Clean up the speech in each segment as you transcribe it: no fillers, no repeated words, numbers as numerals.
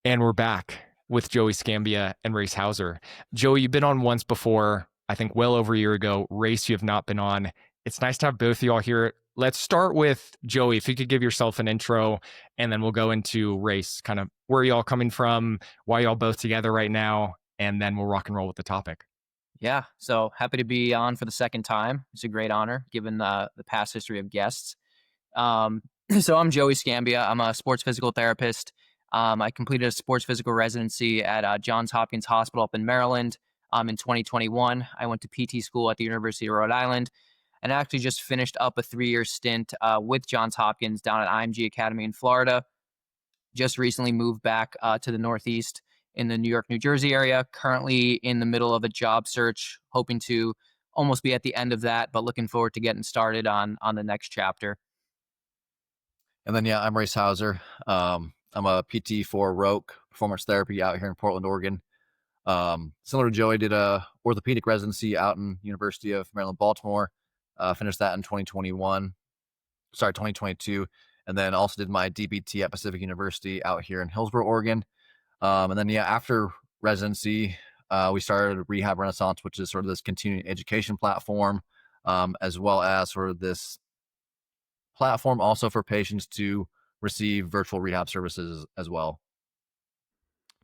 And we're back with Joey Scambia and Rayce Hauser. Joey, you've been on once before, I think well over a year ago. Rayce, you have not been on. It's nice to have both of y'all here. Let's start with Joey. If you could give yourself an intro, and then we'll go into Rayce, kind of where y'all coming from, why y'all both together right now, and then we'll rock and roll with the topic. Yeah, so happy to be on for the second time. It's a great honor given the past history of guests. Um, so I'm Joey Scambia. I'm a sports physical therapist. I completed a sports physical residency at Johns Hopkins Hospital up in Maryland in 2021. I went to PT school at the University of Rhode Island and actually just finished up a 3-year stint with Johns Hopkins down at IMG Academy in Florida. Just recently moved back to the Northeast in the New York, New Jersey area. Currently in the middle of a job search, hoping to almost be at the end of that, but looking forward to getting started on the next chapter. And then, I'm Rayce Hauser. I'm a PT for Roke Performance Therapy out here in Portland, Oregon. Similar to Joey, did a orthopedic residency out in University of Maryland, Baltimore. Finished that in 2022. And then also did my DPT at Pacific University out here in Hillsboro, Oregon. And then, after residency, we started Rehab Renaissance, which is sort of this continuing education platform, as well as sort of this platform also for patients to receive virtual rehab services as well.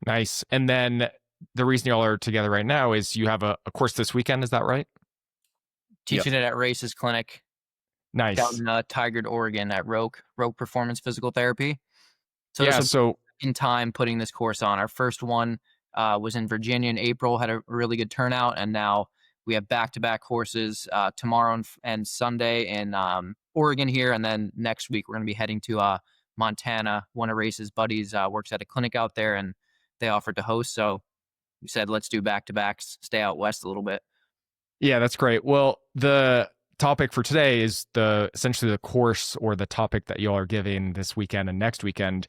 Nice. And then the reason y'all are together right now is you have a course this weekend. Is that right? Teaching it at Rayce's clinic. Nice. Out in Tigard, Oregon at Roke Performance Physical Therapy. So in time putting this course on. Our first one was in Virginia in April, had a really good turnout, and now we have back-to-back courses tomorrow and Sunday in Oregon here, and then next week we're going to be heading to Montana. One of Rayce's buddies works at a clinic out there, and they offered to host, so we said let's do back-to-backs, stay out west a little bit. Yeah, that's great. Well, the topic for today is essentially the course or the topic that y'all are giving this weekend and next weekend,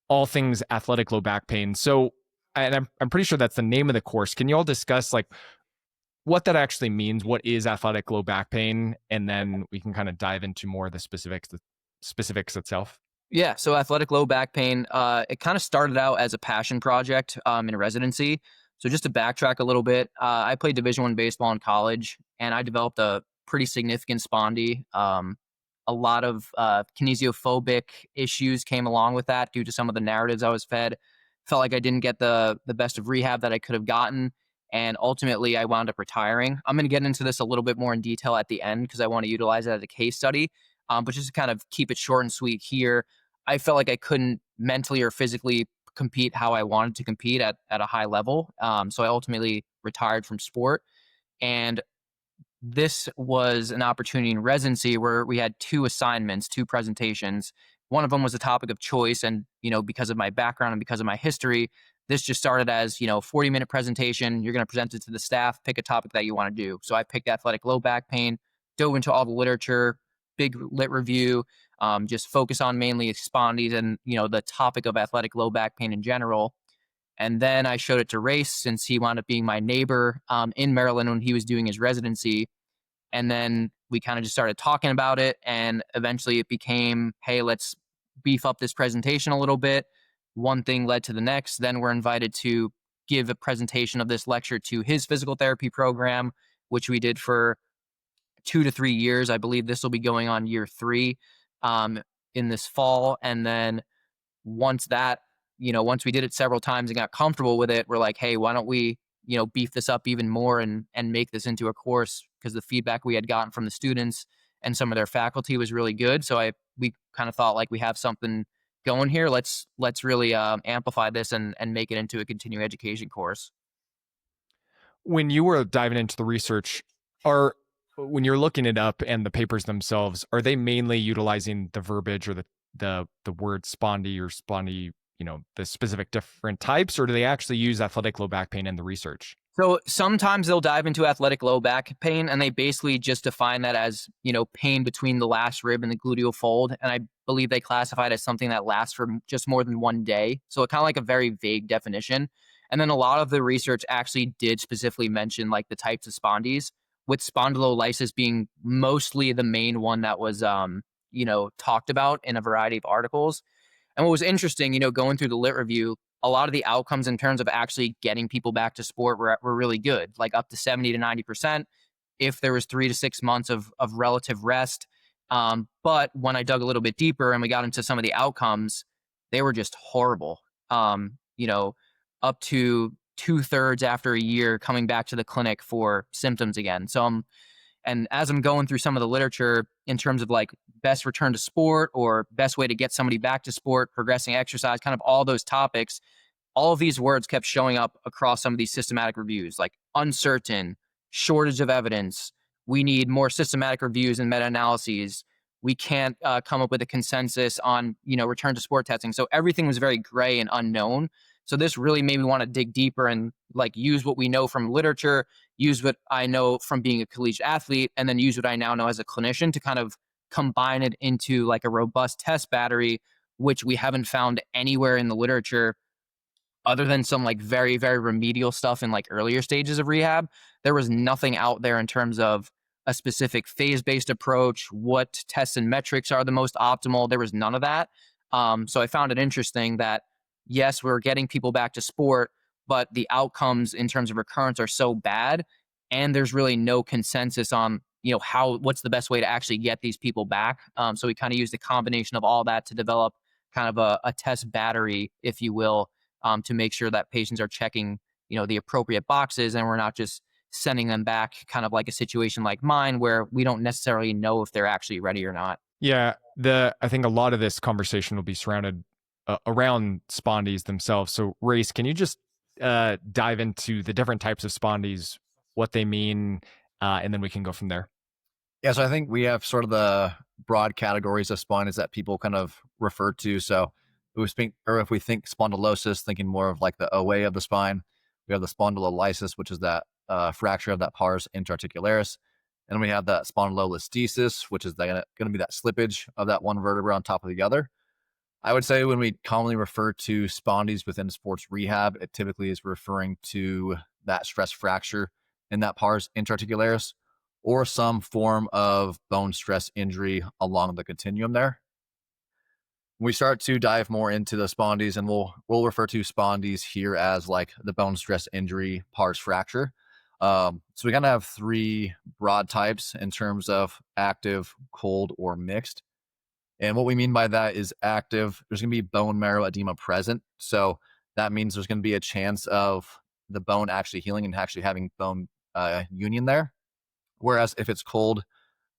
all things athletic low back pain. So, and I'm pretty sure that's the name of the course. Can you all discuss like what that actually means? What is athletic low back pain? And then we can kind of dive into more of the specifics itself. Yeah, so athletic low back pain, it kind of started out as a passion project in residency. So just to backtrack a little bit, I played Division I baseball in college, and I developed a pretty significant spondy. A lot of kinesiophobic issues came along with that due to some of the narratives I was fed. Felt like I didn't get the best of rehab that I could have gotten, and ultimately I wound up retiring. I'm going to get into this a little bit more in detail at the end because I want to utilize it as a case study. But just to kind of keep it short and sweet here, I felt like I couldn't mentally or physically compete how I wanted to compete at a high level. So I ultimately retired from sport. And this was an opportunity in residency where we had 2 assignments, 2 presentations. One of them was a topic of choice. And, because of my background and because of my history, this just started as, 40-minute presentation. You're going to present it to the staff, pick a topic that you want to do. So I picked athletic low back pain, dove into all the literature, big lit review, just focus on mainly spondys and, the topic of athletic low back pain in general. And then I showed it to Rayce since he wound up being my neighbor in Maryland when he was doing his residency. And then we kind of just started talking about it. And eventually it became, hey, let's beef up this presentation a little bit. One thing led to the next. Then we're invited to give a presentation of this lecture to his physical therapy program, which we did for 2 to 3 years. I believe this will be going on year 3 in this fall. And then once we did it several times and got comfortable with it, we're like, hey, why don't we, beef this up even more and make this into a course, because the feedback we had gotten from the students and some of their faculty was really good. So we kind of thought like we have something going here. Let's really amplify this and make it into a continuing education course. When you were diving into the research, when you're looking it up and the papers themselves, are they mainly utilizing the verbiage or the word spondy or spondy, the specific different types, or do they actually use athletic low back pain in the research? So sometimes they'll dive into athletic low back pain, and they basically just define that as, pain between the last rib and the gluteal fold. And I believe they classify it as something that lasts for just more than 1 day. So it kind of like a very vague definition. And then a lot of the research actually did specifically mention like the types of spondys, with spondylolysis being mostly the main one that was, talked about in a variety of articles. And what was interesting, going through the lit review, a lot of the outcomes in terms of actually getting people back to sport were really good, like up to 70 to 90% if there was 3 to 6 months of relative rest. But when I dug a little bit deeper and we got into some of the outcomes, they were just horrible. You know, up to 2/3 after a year coming back to the clinic for symptoms again. And as I'm going through some of the literature in terms of like best return to sport or best way to get somebody back to sport, progressing exercise, kind of all those topics, all of these words kept showing up across some of these systematic reviews, like uncertain, shortage of evidence. We need more systematic reviews and meta-analyses. We can't come up with a consensus on, return to sport testing. So everything was very gray and unknown. So this really made me want to dig deeper and like use what we know from literature, use what I know from being a collegiate athlete, and then use what I now know as a clinician to kind of combine it into like a robust test battery, which we haven't found anywhere in the literature other than some like very, very remedial stuff in like earlier stages of rehab. There was nothing out there in terms of a specific phase-based approach, what tests and metrics are the most optimal. There was none of that. So I found it interesting that, yes, we're getting people back to sport, but the outcomes in terms of recurrence are so bad, and there's really no consensus on, what's the best way to actually get these people back. So we kind of used a combination of all that to develop kind of a test battery, if you will, to make sure that patients are checking, the appropriate boxes, and we're not just sending them back kind of like a situation like mine where we don't necessarily know if they're actually ready or not. Yeah, I think a lot of this conversation will be surrounded around spondys themselves. So, Rayce, can you just dive into the different types of spondys, what they mean, and then we can go from there. Yeah, so I think we have sort of the broad categories of spondys that people kind of refer to. So if we think spondylosis, thinking more of like the OA of the spine, we have the spondylolysis, which is that fracture of that pars interarticularis. And we have that spondylolisthesis, which is going to be that slippage of that one vertebra on top of the other. I would say when we commonly refer to spondys within sports rehab, it typically is referring to that stress fracture in that pars interarticularis or some form of bone stress injury along the continuum there. When we start to dive more into the spondys, and we'll refer to spondys here as like the bone stress injury pars fracture. So we kind of have three broad types in terms of active, cold, or mixed. And what we mean by that is active, there's going to be bone marrow edema present. So that means there's going to be a chance of the bone actually healing and actually having bone union there. Whereas if it's cold,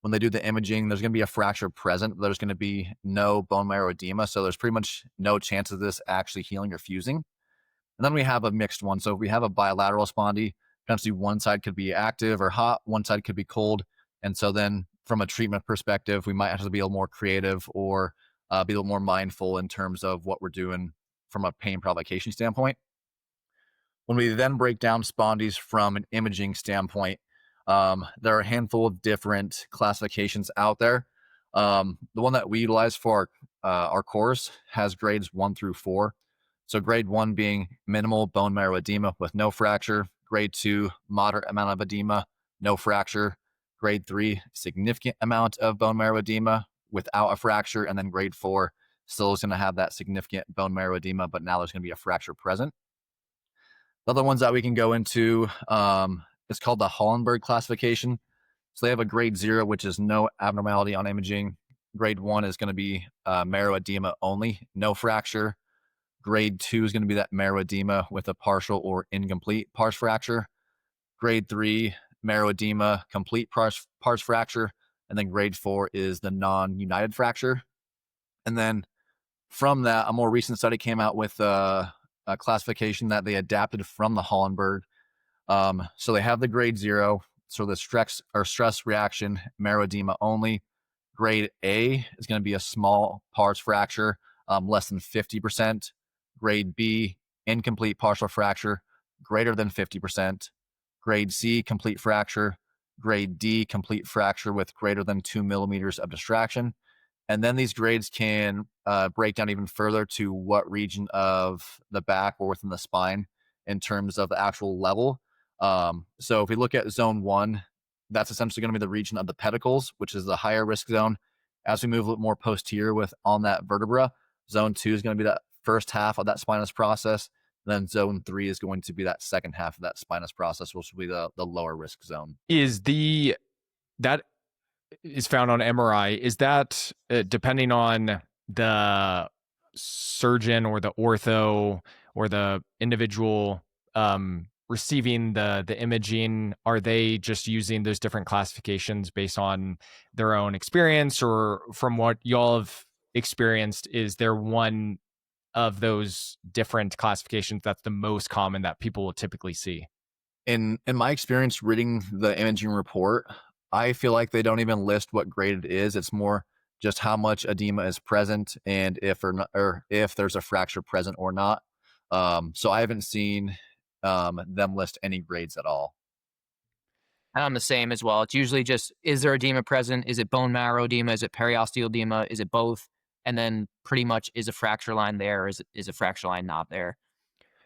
when they do the imaging, there's going to be a fracture present. There's going to be no bone marrow edema. So there's pretty much no chance of this actually healing or fusing. And then we have a mixed one. So if we have a bilateral spondy, potentially one side could be active or hot, one side could be cold. And so then from a treatment perspective, we might have to be a little more creative or be a little more mindful in terms of what we're doing from a pain provocation standpoint. When we then break down spondys from an imaging standpoint, there are a handful of different classifications out there. The one that we utilize for our course has grades 1 through 4. So grade 1 being minimal bone marrow edema with no fracture. Grade 2, moderate amount of edema, no fracture. Grade 3, significant amount of bone marrow edema without a fracture. And then grade 4 still is going to have that significant bone marrow edema, but now there's going to be a fracture present. The other ones that we can go into, it's called the Hollenberg classification. So they have a grade 0, which is no abnormality on imaging. Grade 1 is going to be marrow edema only, no fracture. Grade 2 is going to be that marrow edema with a partial or incomplete pars fracture. Grade 3, marrow edema, complete pars fracture. And then grade 4 is the non-united fracture. And then from that, a more recent study came out with a classification that they adapted from the Hollenberg. So they have the grade 0, so the stress reaction, marrow edema only. Grade A is going to be a small pars fracture, less than 50%. Grade B, incomplete partial fracture, greater than 50%. Grade C, complete fracture. Grade D, complete fracture with greater than 2 millimeters of distraction. And then these grades can break down even further to what region of the back or within the spine in terms of the actual level. So if we look at zone 1, that's essentially going to be the region of the pedicles, which is the higher risk zone. As we move a little more posterior on that vertebra, zone 2 is going to be that first half of that spinous process. Then zone 3 is going to be that second half of that spinous process, which will be the lower risk zone. That is found on MRI. Is that depending on the surgeon or the ortho or the individual receiving the imaging? Are they just using those different classifications based on their own experience, or from what y'all have experienced, is there one of those different classifications that's the most common that people will typically see? In my experience reading the imaging report, I feel like they don't even list what grade it is. It's more just how much edema is present and if or not, or if there's a fracture present or not. So I haven't seen them list any grades at all. And I'm the same as well. It's usually just, is there edema present? Is it bone marrow edema? Is it periosteal edema? Is it both? And then pretty much, is a fracture line there? Or is a fracture line not there?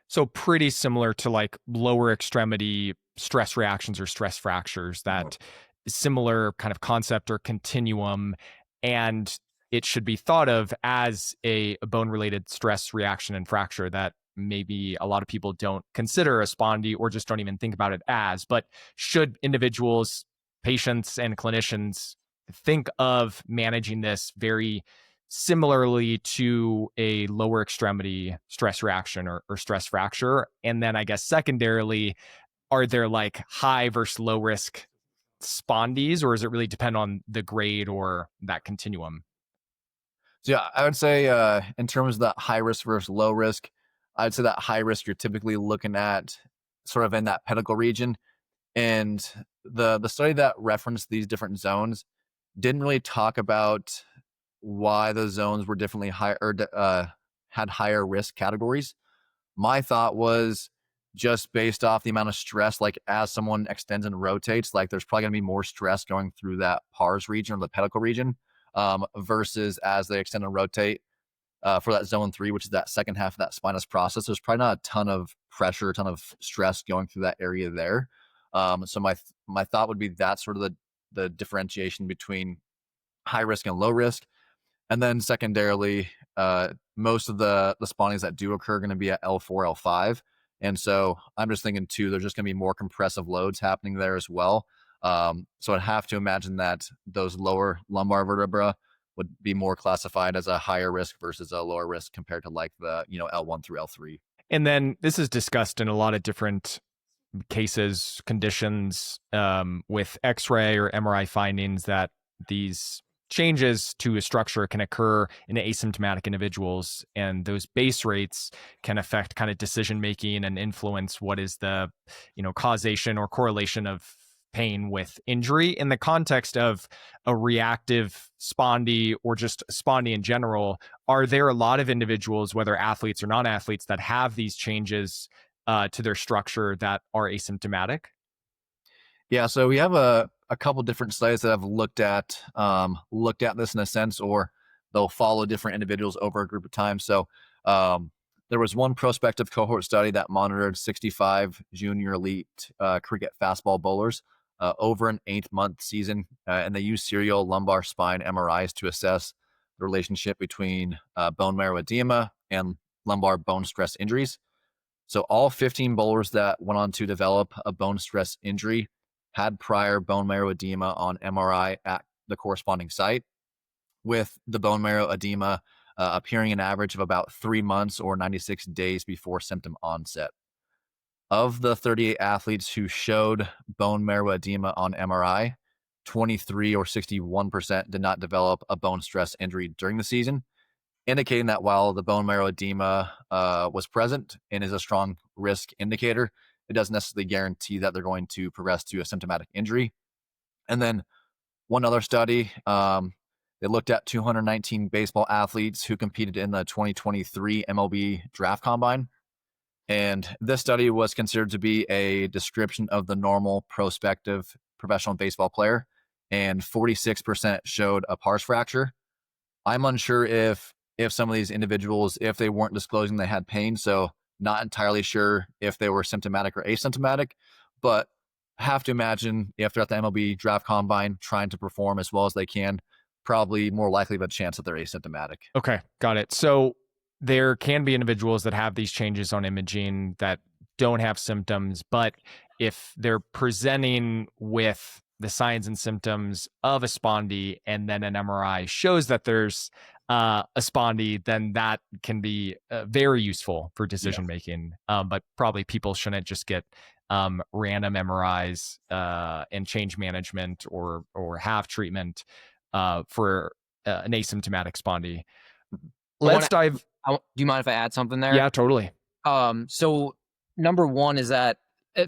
So pretty similar to like lower extremity stress reactions or stress fractures, that similar kind of concept or continuum. And it should be thought of as a bone related stress reaction and fracture that maybe a lot of people don't consider a spondy or just don't even think about it as. But should individuals, patients, and clinicians think of managing this very similarly to a lower extremity stress reaction or stress fracture? And then I guess secondarily, are there like high versus low risk spondies, or does it really depend on the grade or that continuum? So yeah, I would say in terms of that high risk versus low risk, I'd say that high risk you're typically looking at sort of in that pedicle region. And the study that referenced these different zones didn't really talk about why the zones were differently higher or had higher risk categories. My thought was just based off the amount of stress, like as someone extends and rotates, like there's probably going to be more stress going through that pars region or the pedicle region versus as they extend and rotate for that zone 3, which is that second half of that spinous process. There's probably not a ton of pressure, a ton of stress going through that area there. So my thought would be that's sort of the differentiation between high risk and low risk. And then secondarily, most of the spondys that do occur are going to be at L4, L5. And so I'm just thinking too, there's just going to be more compressive loads happening there as well. So I'd have to imagine that those lower lumbar vertebra would be more classified as a higher risk versus a lower risk compared to like the, L1 through L3. And then this is discussed in a lot of different cases, conditions, with X-ray or MRI findings, that these changes to a structure can occur in asymptomatic individuals, and those base rates can affect kind of decision making and influence what is the causation or correlation of pain with injury. In the context of a reactive spondy or just spondy in general, are there a lot of individuals, whether athletes or non-athletes, that have these changes to their structure that are asymptomatic? Yeah, so we have a couple different studies that have looked at this in a sense, or they'll follow different individuals over a group of time. So there was one prospective cohort study that monitored 65 junior elite cricket fastball bowlers over an 8-month season, and they used serial lumbar spine MRIs to assess the relationship between bone marrow edema and lumbar bone stress injuries. So all 15 bowlers that went on to develop a bone stress injury had prior bone marrow edema on MRI at the corresponding site, with the bone marrow edema appearing an average of about 3 months or 96 days before symptom onset. Of the 38 athletes who showed bone marrow edema on MRI, 23 or 61% did not develop a bone stress injury during the season, indicating that while the bone marrow edema was present and is a strong risk indicator, it doesn't necessarily guarantee that they're going to progress to a symptomatic injury. And then one other study, they looked at 219 baseball athletes who competed in the 2023 MLB Draft Combine. And this study was considered to be a description of the normal prospective professional baseball player, and 46% showed a pars fracture. I'm unsure if some of these individuals, if they weren't disclosing they had pain, so not entirely sure if they were symptomatic or asymptomatic, but have to imagine if they're at the MLB Draft Combine trying to perform as well as they can, probably more likely of a chance that they're asymptomatic. Okay, got it. So there can be individuals that have these changes on imaging that don't have symptoms, but if they're presenting with the signs and symptoms of a spondy and then an MRI shows that there's a spondy, then that can be very useful for decision making. But probably people shouldn't just get random MRIs and change management or have treatment for an asymptomatic spondy. Let's dive. Do you mind if I add something there? Yeah, totally. So number one is that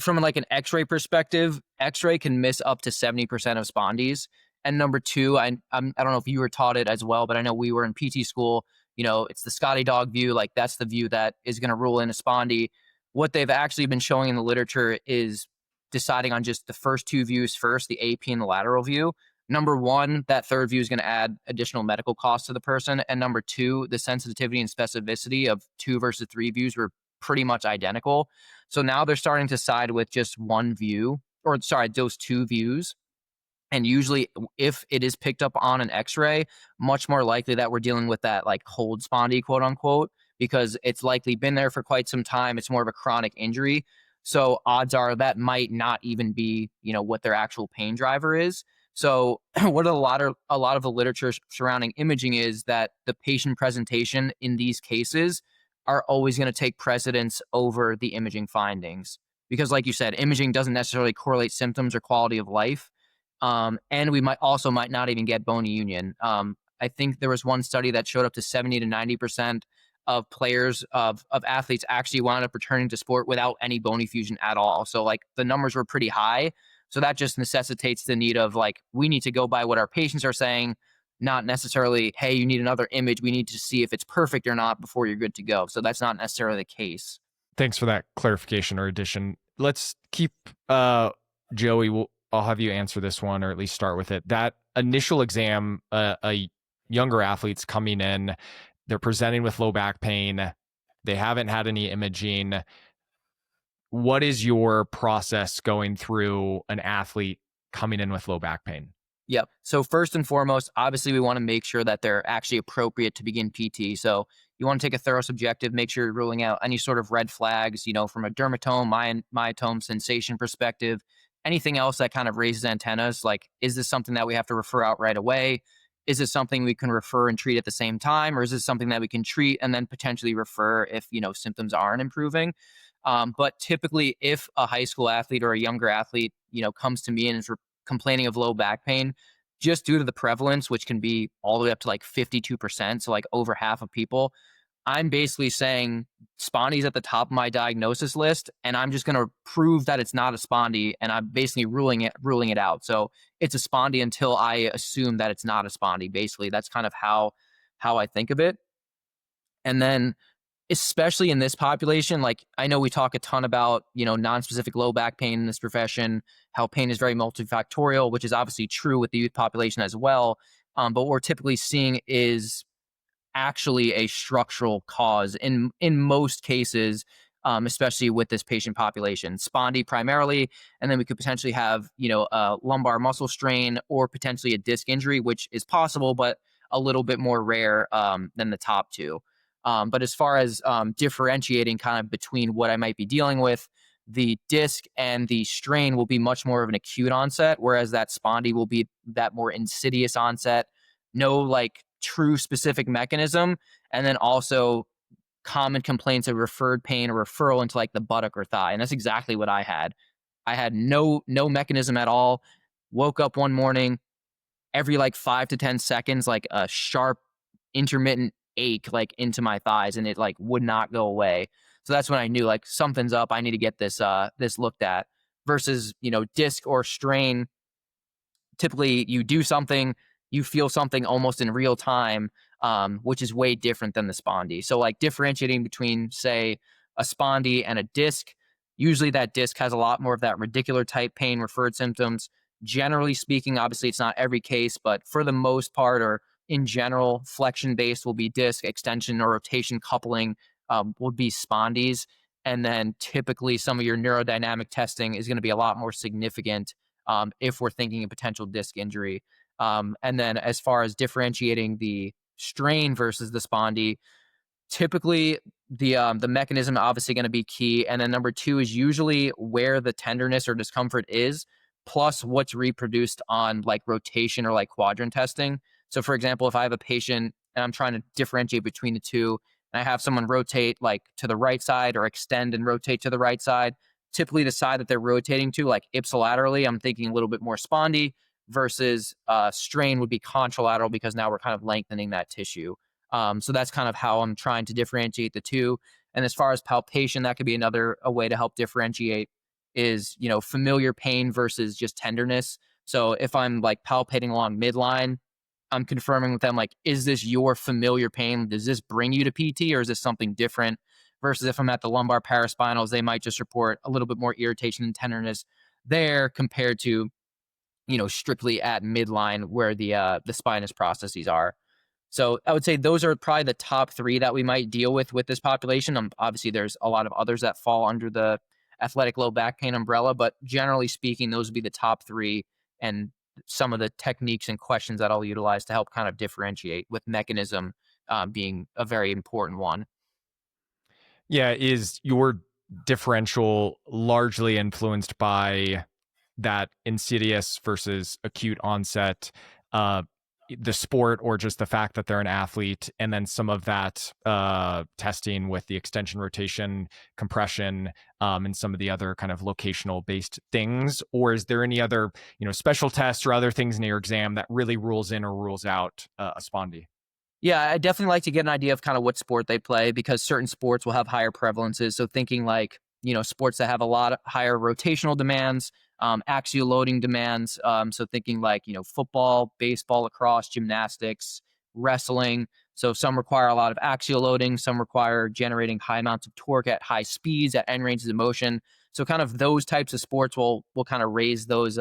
from like an X-ray perspective, X-ray can miss up to 70% of spondies. And number two, I don't know if you were taught it as well, but I know we were in PT school. You know, it's the Scotty dog view. Like that's the view that is going to rule in a spondy. What they've actually been showing in the literature is deciding on just the first two views first, the AP and the lateral view. Number one, that third view is going to add additional medical costs to the person. And number two, the sensitivity and specificity of 2 versus 3 views were pretty much identical. So now they're starting to side with just one view, or sorry, those 2 views. And usually if it is picked up on an X-ray, much more likely that we're dealing with that like cold spondy, quote unquote, because it's likely been there for quite some time. It's more of a chronic injury. So odds are that might not even be, you know, what their actual pain driver is. So what a lot of the literature surrounding imaging is that the patient presentation in these cases are always going to take precedence over the imaging findings. Because like you said, imaging doesn't necessarily correlate symptoms or quality of life. And we might not even get bony union. I think there was one study that showed up to 70 to 90% of players of athletes actually wound up returning to sport without any bony fusion at all. So like the numbers were pretty high. So that just necessitates the need of like, we need to go by what our patients are saying, not necessarily, hey, you need another image. We need to see if it's perfect or not before you're good to go. So that's not necessarily the case. Thanks for that clarification or addition. Let's keep Joey. I'll have you answer this one, or at least start with it. That initial exam, a younger athlete's coming in, they're presenting with low back pain. They haven't had any imaging. What is your process going through an athlete coming in with low back pain? Yep. So first and foremost, obviously we want to make sure that they're actually appropriate to begin PT. So you want to take a thorough subjective, make sure you're ruling out any sort of red flags, you know, from a dermatome, myotome, sensation perspective, anything else that kind of raises antennas. Like, is this something that we have to refer out right away? Is this something we can refer and treat at the same time? Or is this something that we can treat and then potentially refer if, you know, symptoms aren't improving? But typically if a high school athlete or a younger athlete, you know, comes to me and is complaining of low back pain, just due to the prevalence, which can be all the way up to like 52%, so like over half of people, I'm basically saying spondy's at the top of my diagnosis list, and I'm just going to prove that it's not a spondy, and I'm basically ruling it out. So it's a spondy until I assume that it's not a spondy. Basically, that's kind of how I think of it. And then especially in this population, like I know we talk a ton about, you know, non-specific low back pain in this profession, how pain is very multifactorial, which is obviously true with the youth population as well. But what we're typically seeing is actually a structural cause in most cases, especially with this patient population. Spondy primarily, and then we could potentially have, you know, a lumbar muscle strain or potentially a disc injury, which is possible, but a little bit more rare than the top two. But as far as differentiating kind of between what I might be dealing with, the disc and the strain will be much more of an acute onset, whereas that spondy will be that more insidious onset, no like true specific mechanism, and then also common complaints of referred pain or referral into like the buttock or thigh. And that's exactly what I had. I had no mechanism at all. Woke up one morning, every like 5 to 10 seconds, like a sharp intermittent ache like into my thighs, and it like would not go away. So that's when I knew like something's up. I need to get this looked at. Versus, you know, disc or strain, typically you do something, you feel something almost in real time, which is way different than the spondy. So like differentiating between, say, a spondy and a disc, usually that disc has a lot more of that radicular type pain referred symptoms. Generally speaking, obviously it's not every case, but for the most part, or in general, flexion based will be disc, extension or rotation coupling would be spondies. And then typically some of your neurodynamic testing is going to be a lot more significant if we're thinking a potential disc injury. And then as far as differentiating the strain versus the spondy, Typically, the mechanism obviously going to be key, and then number two is usually where the tenderness or discomfort is, plus what's reproduced on like rotation or like quadrant testing. So, for example, if I have a patient and I'm trying to differentiate between the two, and I have someone rotate like to the right side or extend and rotate to the right side, typically the side that they're rotating to, like ipsilaterally, I'm thinking a little bit more spondy versus strain would be contralateral because now we're kind of lengthening that tissue. So that's kind of how I'm trying to differentiate the two. And as far as palpation, that could be another a way to help differentiate is, familiar pain versus just tenderness. So if I'm like palpating along midline, I'm confirming with them, like, is this your familiar pain? Does this bring you to PT or is this something different? Versus if I'm at the lumbar paraspinals, they might just report a little bit more irritation and tenderness there compared to, strictly at midline where the spinous processes are. So I would say those are probably the top three that we might deal with this population. Obviously, there's a lot of others that fall under the athletic low back pain umbrella, but generally speaking, those would be the top three and some of the techniques and questions that I'll utilize to help kind of differentiate, with mechanism being a very important one. Yeah, is your differential largely influenced by that insidious versus acute onset, uh, the sport, or just the fact that they're an athlete, and then some of that testing with the extension, rotation, compression, and some of the other kind of locational based things? Or is there any other, special tests or other things in your exam that really rules in or rules out a spondy? Yeah, I definitely like to get an idea of kind of what sport they play because certain sports will have higher prevalences. So thinking like, sports that have a lot of higher rotational demands, axial loading demands. So thinking like, football, baseball, lacrosse, gymnastics, wrestling. So some require a lot of axial loading, some require generating high amounts of torque at high speeds at end ranges of motion. So kind of those types of sports will kind of raise those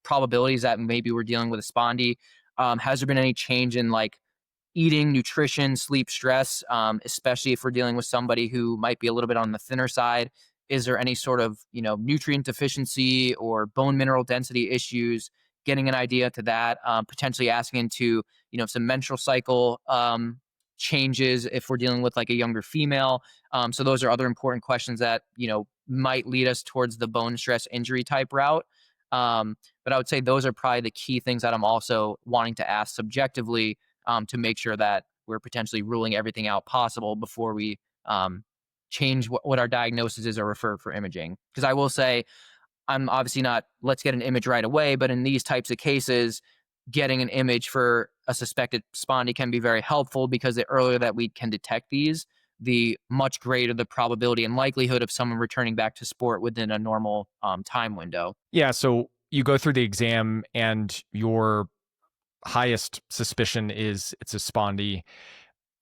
probabilities that maybe we're dealing with a spondy. Has there been any change in like eating, nutrition, sleep, stress, especially if we're dealing with somebody who might be a little bit on the thinner side? Is there any sort of, nutrient deficiency or bone mineral density issues? Getting an idea to that, potentially asking into, some menstrual cycle changes if we're dealing with like a younger female. So those are other important questions that, might lead us towards the bone stress injury type route. But I would say those are probably the key things that I'm also wanting to ask subjectively, to make sure that we're potentially ruling everything out possible before we change what our diagnosis is or refer for imaging. Because I will say, I'm obviously not, let's get an image right away, but in these types of cases, getting an image for a suspected spondy can be very helpful because the earlier that we can detect these, the much greater the probability and likelihood of someone returning back to sport within a normal time window. Yeah, so you go through the exam and your highest suspicion is it's a spondy.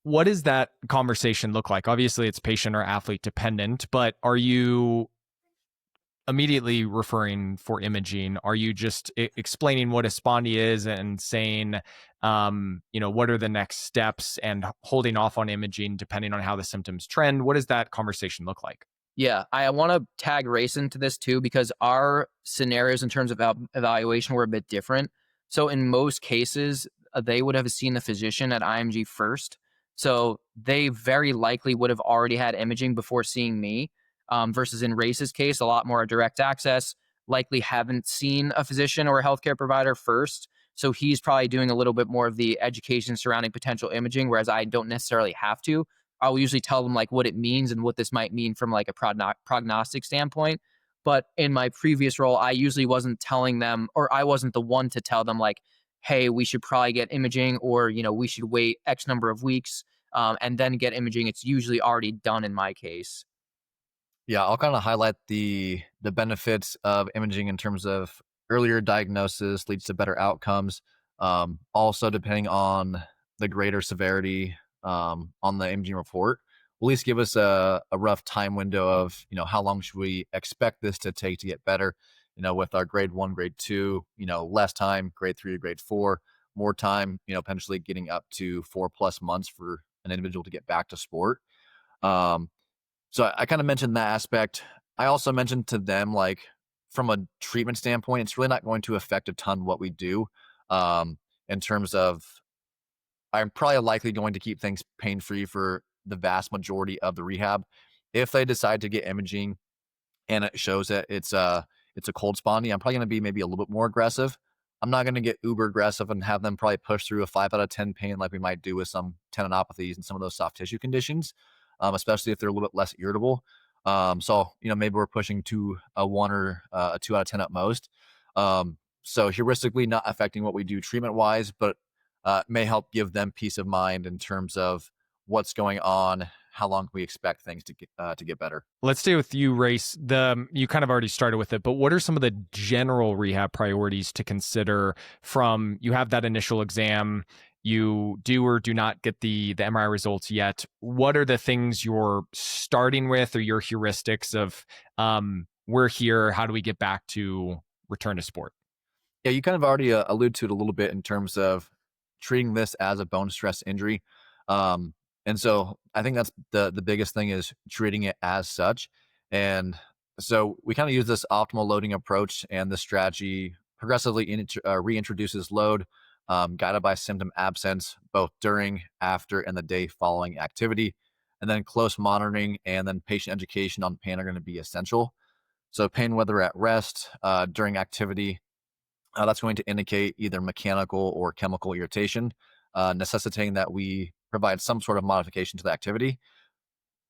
What does that conversation look like? Obviously, it's patient or athlete dependent, but are you immediately referring for imaging? Are you just explaining what a spondy is and saying, what are the next steps, and holding off on imaging depending on how the symptoms trend? What does that conversation look like? Yeah, I want to tag Rayce into this too because our scenarios in terms of evaluation were a bit different. So in most cases, they would have seen the physician at IMG first. So they very likely would have already had imaging before seeing me. Versus in Rayce's case, a lot more direct access. Likely haven't seen a physician or a healthcare provider first. So he's probably doing a little bit more of the education surrounding potential imaging, whereas I don't necessarily have to. I'll usually tell them like what it means and what this might mean from like a prognostic standpoint. But in my previous role, I usually wasn't telling them, or I wasn't the one to tell them like, hey, we should probably get imaging, or, we should wait X number of weeks and then get imaging. It's usually already done in my case. Yeah, I'll kind of highlight the benefits of imaging in terms of earlier diagnosis leads to better outcomes. Also, depending on the grade or severity on the imaging report, will at least give us a rough time window of how long should we expect this to take to get better. With our grade 1, grade 2, less time, grade 3 to grade 4, more time, potentially getting up to 4+ months for an individual to get back to sport. So I kind of mentioned that aspect. I also mentioned to them, like, from a treatment standpoint, it's really not going to affect a ton what we do, in terms of I'm probably likely going to keep things pain-free for the vast majority of the rehab. If they decide to get imaging and it shows that it's a cold spondy, I'm probably going to be maybe a little bit more aggressive. I'm not going to get uber aggressive and have them probably push through a 5 out of 10 pain like we might do with some tendinopathies and some of those soft tissue conditions, especially if they're a little bit less irritable. So maybe we're pushing to a 1 or a 2 out of 10 at most. So heuristically not affecting what we do treatment wise, but may help give them peace of mind in terms of what's going on, how long we expect things to get better. Let's stay with you, Rayce. You kind of already started with it, but what are some of the general rehab priorities to consider from you have that initial exam, you do or do not get the MRI results yet? What are the things you're starting with or your heuristics of we're here, how do we get back to return to sport? Yeah, you kind of already alluded to it a little bit in terms of treating this as a bone stress injury. And so I think that's the biggest thing is treating it as such. And so we kind of use this optimal loading approach, and the strategy progressively reintroduces load, guided by symptom absence, both during, after, and the day following activity. And then close monitoring and then patient education on pain are going to be essential. So pain, whether at rest, during activity, that's going to indicate either mechanical or chemical irritation, necessitating that we provide some sort of modification to the activity.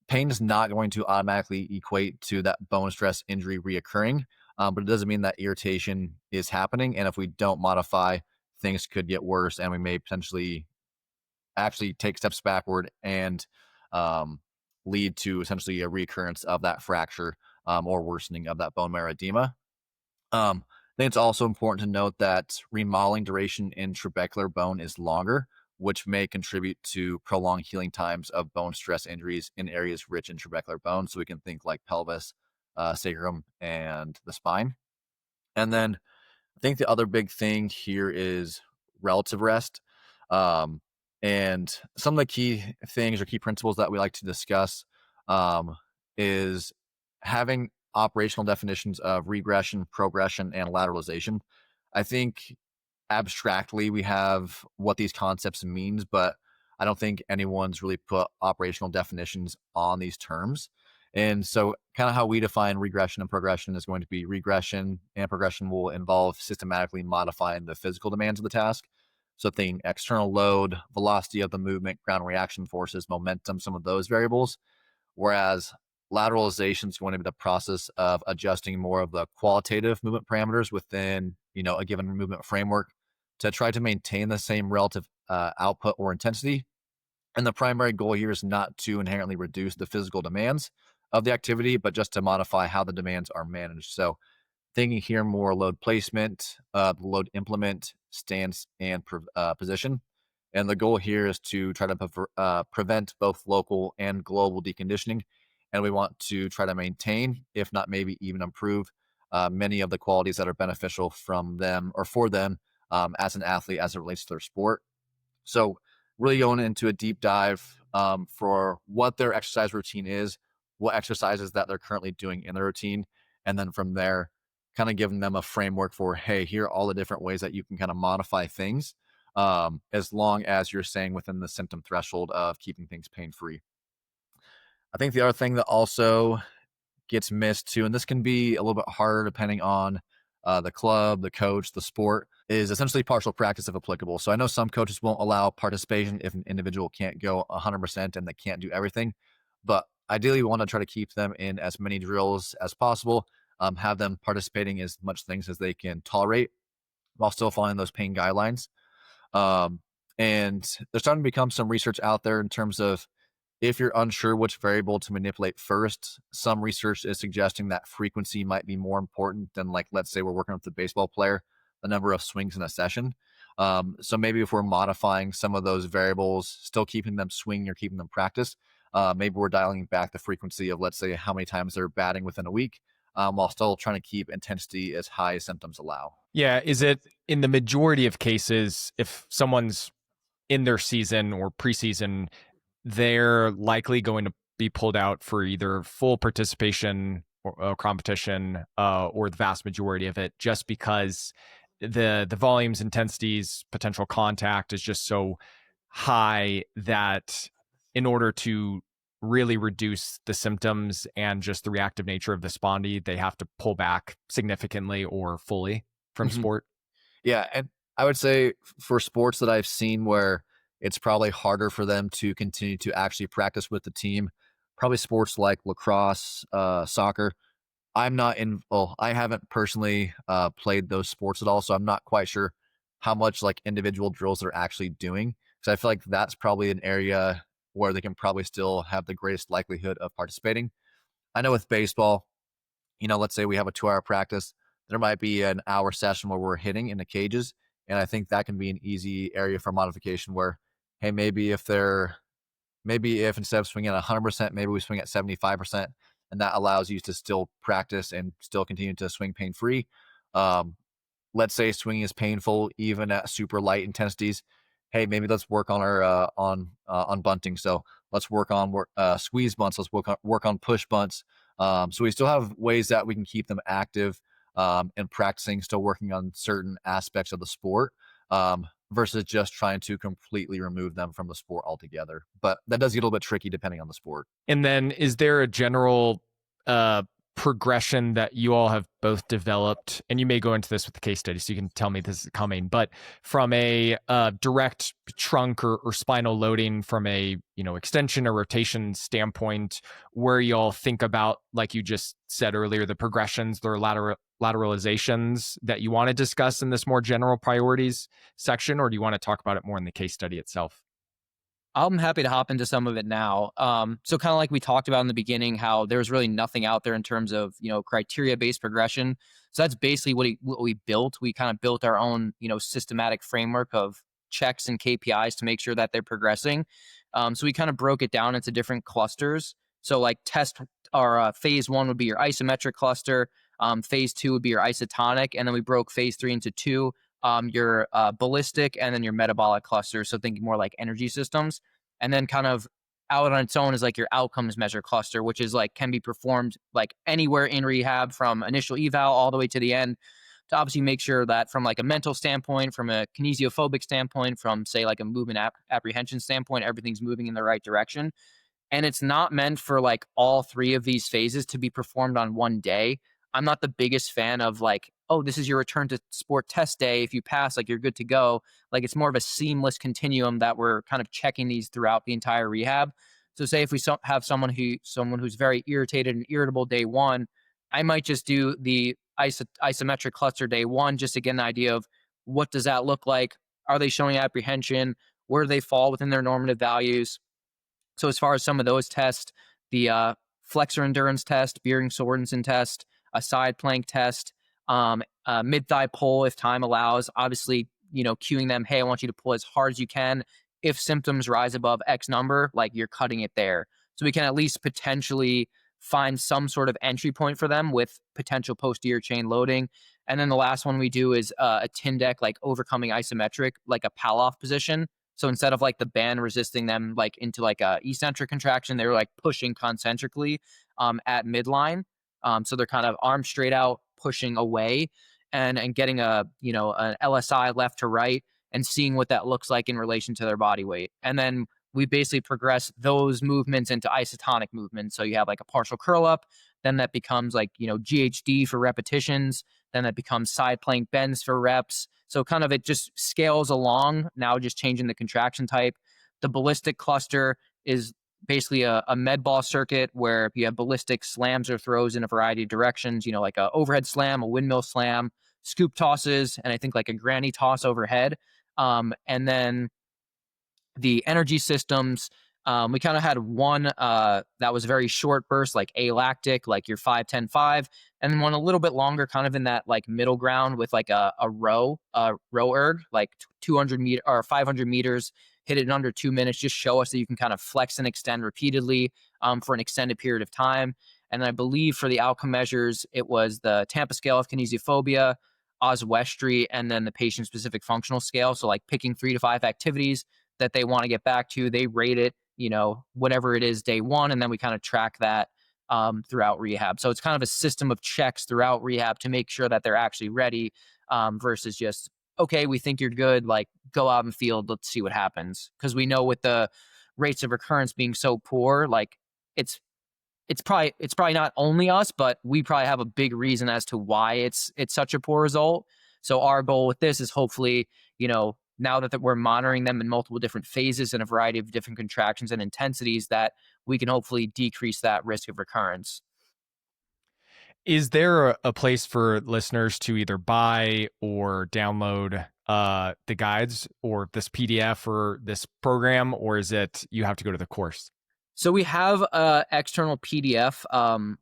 Pain is not going to automatically equate to that bone stress injury reoccurring, but it doesn't mean that irritation is happening. And if we don't modify, things could get worse, and we may potentially actually take steps backward and lead to essentially a recurrence of that fracture or worsening of that bone marrow edema. I think it's also important to note that remodeling duration in trabecular bone is longer, which may contribute to prolonged healing times of bone stress injuries in areas rich in trabecular bone. So we can think like pelvis, sacrum, and the spine. And then I think the other big thing here is relative rest. And some of the key things or key principles that we like to discuss is having operational definitions of regression, progression, and lateralization. I think abstractly we have what these concepts means, but I don't think anyone's really put operational definitions on these terms. And so kind of how we define regression and progression is going to be regression and progression will involve systematically modifying the physical demands of the task. So thinking external load, velocity of the movement, ground reaction forces, momentum, some of those variables. Whereas lateralization is going to be the process of adjusting more of the qualitative movement parameters within, a given movement framework to try to maintain the same relative output or intensity. And the primary goal here is not to inherently reduce the physical demands of the activity, but just to modify how the demands are managed. So thinking here more load placement, load implement, stance, and position. And the goal here is to try to prevent both local and global deconditioning. And we want to try to maintain, if not maybe even improve, many of the qualities that are beneficial from them or for them as an athlete as it relates to their sport. So really going into a deep dive for what their exercise routine is, what exercises that they're currently doing in their routine. And then from there, kind of giving them a framework for, hey, here are all the different ways that you can kind of modify things as long as you're staying within the symptom threshold of keeping things pain-free. I think the other thing that also gets missed too, and this can be a little bit harder depending on the club, the coach, the sport, is essentially partial practice if applicable. So I know some coaches won't allow participation if an individual can't go 100% and they can't do everything, but ideally we want to try to keep them in as many drills as possible, have them participating as much things as they can tolerate while still following those pain guidelines. And there's starting to become some research out there in terms of if you're unsure which variable to manipulate first, some research is suggesting that frequency might be more important than, like, let's say we're working with the baseball player, the number of swings in a session. So maybe if we're modifying some of those variables, still keeping them swinging or keeping them practice, maybe we're dialing back the frequency of, let's say, how many times they're batting within a week, while still trying to keep intensity as high as symptoms allow. Yeah. Is it in the majority of cases, if someone's in their season or preseason, they're likely going to be pulled out for either full participation or competition or the vast majority of it, just because the volumes, intensities, potential contact is just so high that in order to really reduce the symptoms and just the reactive nature of the spondy, they have to pull back significantly or fully from Mhm. sport? Yeah, and I would say for sports that I've seen where it's probably harder for them to continue to actually practice with the team, probably sports like lacrosse, soccer. I'm not in. Well, I haven't personally played those sports at all, so I'm not quite sure how much like individual drills they're actually doing. Because I feel like that's probably an area where they can probably still have the greatest likelihood of participating. I know with baseball, let's say we have a 2 hour practice, there might be an hour session where we're hitting in the cages. And I think that can be an easy area for modification where, hey, maybe if instead of swinging at 100%, maybe we swing at 75%. And that allows you to still practice and still continue to swing pain free. Um, let's say swinging is painful even at super light intensities. Hey, maybe let's work on our on bunting. So let's work on squeeze bunts. Let's work on push bunts. So we still have ways that we can keep them active and practicing, still working on certain aspects of the sport versus just trying to completely remove them from the sport altogether. But that does get a little bit tricky depending on the sport. And then is there a general uh, progression that you all have both developed? And you may go into this with the case study, so you can tell me this is coming. But from a direct trunk or spinal loading, from a extension or rotation standpoint, where y'all think about, like you just said earlier, the progressions, the lateralizations that you want to discuss in this more general priorities section, or do you want to talk about it more in the case study itself? I'm happy to hop into some of it now. So kind of like we talked about in the beginning, how there's really nothing out there in terms of criteria-based progression. So that's basically what we built. We kind of built our own systematic framework of checks and KPIs to make sure that they're progressing. So we kind of broke it down into different clusters. So like test our phase one would be your isometric cluster. Phase two would be your isotonic, and then we broke phase three into two. Your ballistic and then your metabolic cluster. So thinking more like energy systems. And then kind of out on its own is like your outcomes measure cluster, which is like can be performed like anywhere in rehab from initial eval all the way to the end to obviously make sure that from like a mental standpoint, from a kinesiophobic standpoint, from say like a movement apprehension standpoint, everything's moving in the right direction. And it's not meant for like all three of these phases to be performed on one day. I'm not the biggest fan of like, oh, this is your return to sport test day. If you pass, like you're good to go. Like it's more of a seamless continuum that we're kind of checking these throughout the entire rehab. So say if we have someone who's very irritated and irritable day one, I might just do the isometric cluster day one just to get an idea of what does that look like? Are they showing apprehension? Where do they fall within their normative values? So as far as some of those tests, the flexor endurance test, Beering Sorensen test, a side plank test, mid thigh pull if time allows. Obviously, cueing them, hey, I want you to pull as hard as you can. If symptoms rise above X number, like you're cutting it there. So we can at least potentially find some sort of entry point for them with potential posterior chain loading. And then the last one we do is a Tindek, like overcoming isometric, like a Palloff position. So instead of like the band resisting them like into like a eccentric contraction, they were like pushing concentrically at midline. So they're kind of arms straight out, pushing away, and getting an LSI left to right and seeing what that looks like in relation to their body weight. And then we basically progress those movements into isotonic movements. So you have like a partial curl up, then that becomes like GHD for repetitions, then that becomes side plank bends for reps. So kind of it just scales along, now just changing the contraction type. The ballistic cluster is basically a med ball circuit where you have ballistic slams or throws in a variety of directions, like a overhead slam, a windmill slam, scoop tosses, and I think like a granny toss overhead. And then the energy systems, we kind of had one that was a very short burst, like alactic, like your 5-10-5, and then one a little bit longer, kind of in that like middle ground with like a row erg, like 200 meter or 500 meters, hit it in under 2 minutes. Just show us that you can kind of flex and extend repeatedly for an extended period of time. And I believe for the outcome measures, it was the Tampa scale of kinesiophobia, Oswestry, and then the patient specific functional scale. So like picking 3 to 5 activities that they want to get back to. They rate it, whatever it is day one, and then we kind of track that throughout rehab. So it's kind of a system of checks throughout rehab to make sure that they're actually ready versus just, okay, we think you're good, like go out in field, let's see what happens. Because we know with the rates of recurrence being so poor, like it's it's probably not only us, but we probably have a big reason as to why it's such a poor result. So our goal with this is hopefully, now that we're monitoring them in multiple different phases and a variety of different contractions and intensities, that we can hopefully decrease that risk of recurrence. Is there a place for listeners to either buy or download the guides or this PDF or this program, or is it you have to go to the course? So we have a external PDF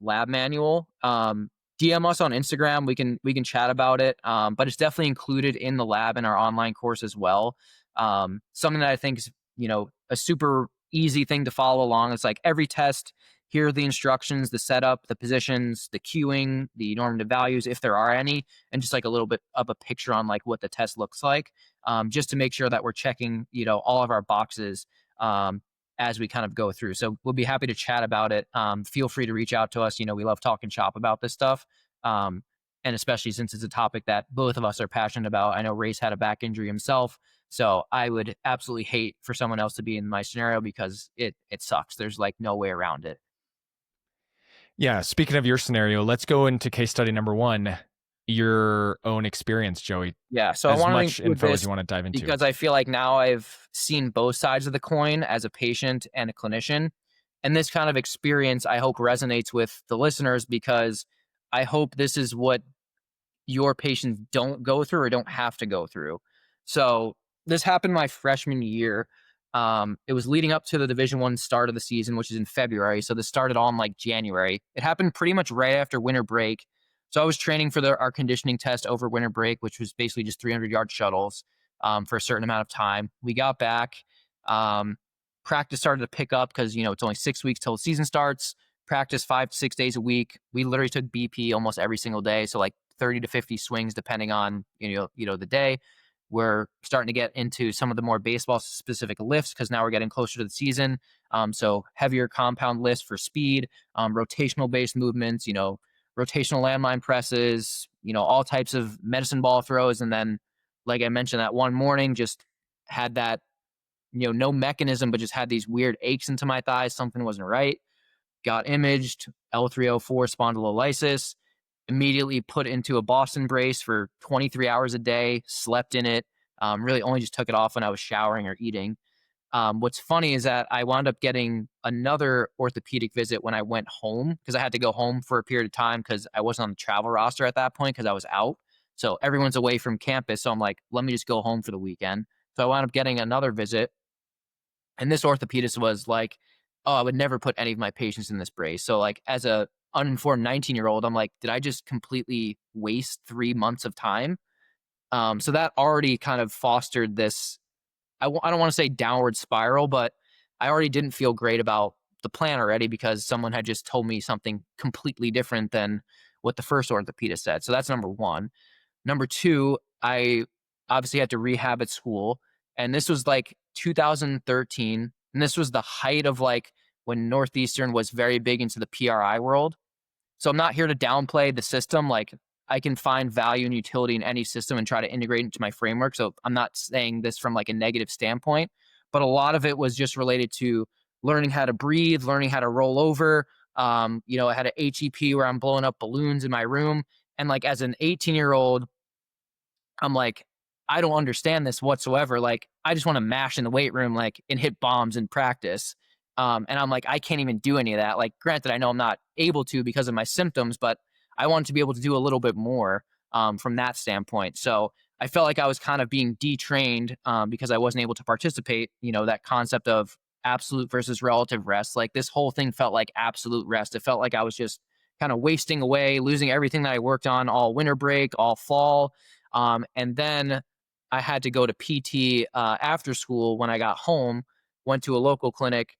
lab manual. DM us on Instagram. We can chat about it. But it's definitely included in the lab in our online course as well. Something that I think is a super easy thing to follow along. It's like every test. Here are the instructions, the setup, the positions, the cueing, the normative values, if there are any, and just like a little bit of a picture on like what the test looks like, just to make sure that we're checking all of our boxes. As we kind of go through. So we'll be happy to chat about it. Feel free to reach out to us. We love talking shop about this stuff. And especially since it's a topic that both of us are passionate about. I know Rayce had a back injury himself. So I would absolutely hate for someone else to be in my scenario because it sucks. There's like no way around it. Yeah. Speaking of your scenario, let's go into case study number 1, your own experience, Joey. Yeah. So I As want much to include info as this you want to dive into. because I feel like now I've seen both sides of the coin as a patient and a clinician. And this kind of experience, I hope, resonates with the listeners because I hope this is what your patients don't go through or don't have to go through. So this happened my freshman year. It was leading up to the Division I start of the season, which is in February. So this started on like January. It happened pretty much right after winter break. So I was training for our conditioning test over winter break, which was basically just 300-yard shuttles for a certain amount of time. We got back. Practice started to pick up because, it's only 6 weeks till the season starts. Practice 5 to 6 days a week. We literally took BP almost every single day. So like 30 to 50 swings, depending on, the day. We're starting to get into some of the more baseball specific lifts because now we're getting closer to the season. So heavier compound lifts for speed, rotational based movements, rotational landmine presses, all types of medicine ball throws. And then, like I mentioned, that one morning just had that, no mechanism, but just had these weird aches into my thighs. Something wasn't right. Got imaged, L304 spondylolysis, immediately put into a Boston brace for 23 hours a day, slept in it, really only just took it off when I was showering or eating. What's funny is that I wound up getting another orthopedic visit when I went home because I had to go home for a period of time because I wasn't on the travel roster at that point because I was out. So everyone's away from campus. So I'm like, let me just go home for the weekend. So I wound up getting another visit. And this orthopedist was like, oh, I would never put any of my patients in this brace. So like as a uninformed 19-year-old, I'm like, did I just completely waste 3 months of time? So that already kind of fostered this, I don't want to say downward spiral, but I already didn't feel great about the plan already because someone had just told me something completely different than what the first orthopedist said. So that's number one. Number two, I obviously had to rehab at school. And this was like 2013. And this was the height of like when Northeastern was very big into the PRI world. So I'm not here to downplay the system. Like I can find value and utility in any system and try to integrate into my framework. So I'm not saying this from like a negative standpoint, but a lot of it was just related to learning how to breathe, learning how to roll over. I had an HEP where I'm blowing up balloons in my room. And like as an 18-year-old, I'm like, I don't understand this whatsoever. Like, I just want to mash in the weight room, like, and hit bombs in practice. And I'm like, I can't even do any of that. Like, granted, I know I'm not able to because of my symptoms, but I wanted to be able to do a little bit more from that standpoint. So I felt like I was kind of being detrained because I wasn't able to participate. That concept of absolute versus relative rest. Like, this whole thing felt like absolute rest. It felt like I was just kind of wasting away, losing everything that I worked on all winter break, all fall. And then I had to go to PT after school when I got home, went to a local clinic,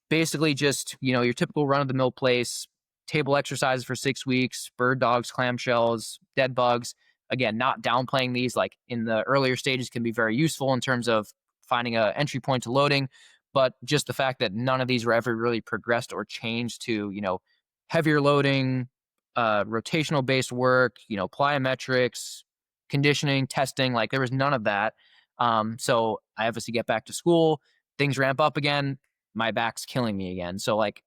basically just, your typical run of the mill place, table exercises for 6 weeks, bird dogs, clamshells, dead bugs. Again, not downplaying these, like in the earlier stages can be very useful in terms of finding an entry point to loading. But just the fact that none of these were ever really progressed or changed to, heavier loading, rotational based work, plyometrics, conditioning, testing, like there was none of that. So I obviously get back to school, things ramp up again. my back's killing me again. So like,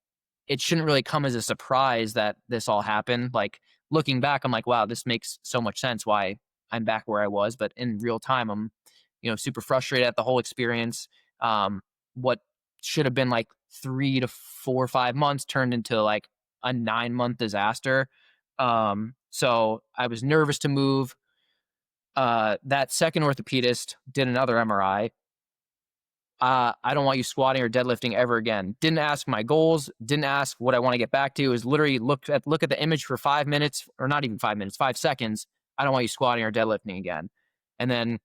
it shouldn't really come as a surprise that this all happened. Like looking back, I'm like, wow, this makes so much sense why I'm back where I was. But in real time, I'm, super frustrated at the whole experience. What should have been like 3 to 4 or 5 months turned into like a 9-month disaster. So I was nervous to move. That second orthopedist did another MRI. I don't want you squatting or deadlifting ever again. Didn't ask my goals. Didn't ask what I want to get back to. It was literally look at the image for 5 minutes, or not even 5 minutes, 5 seconds. I don't want you squatting or deadlifting again. And then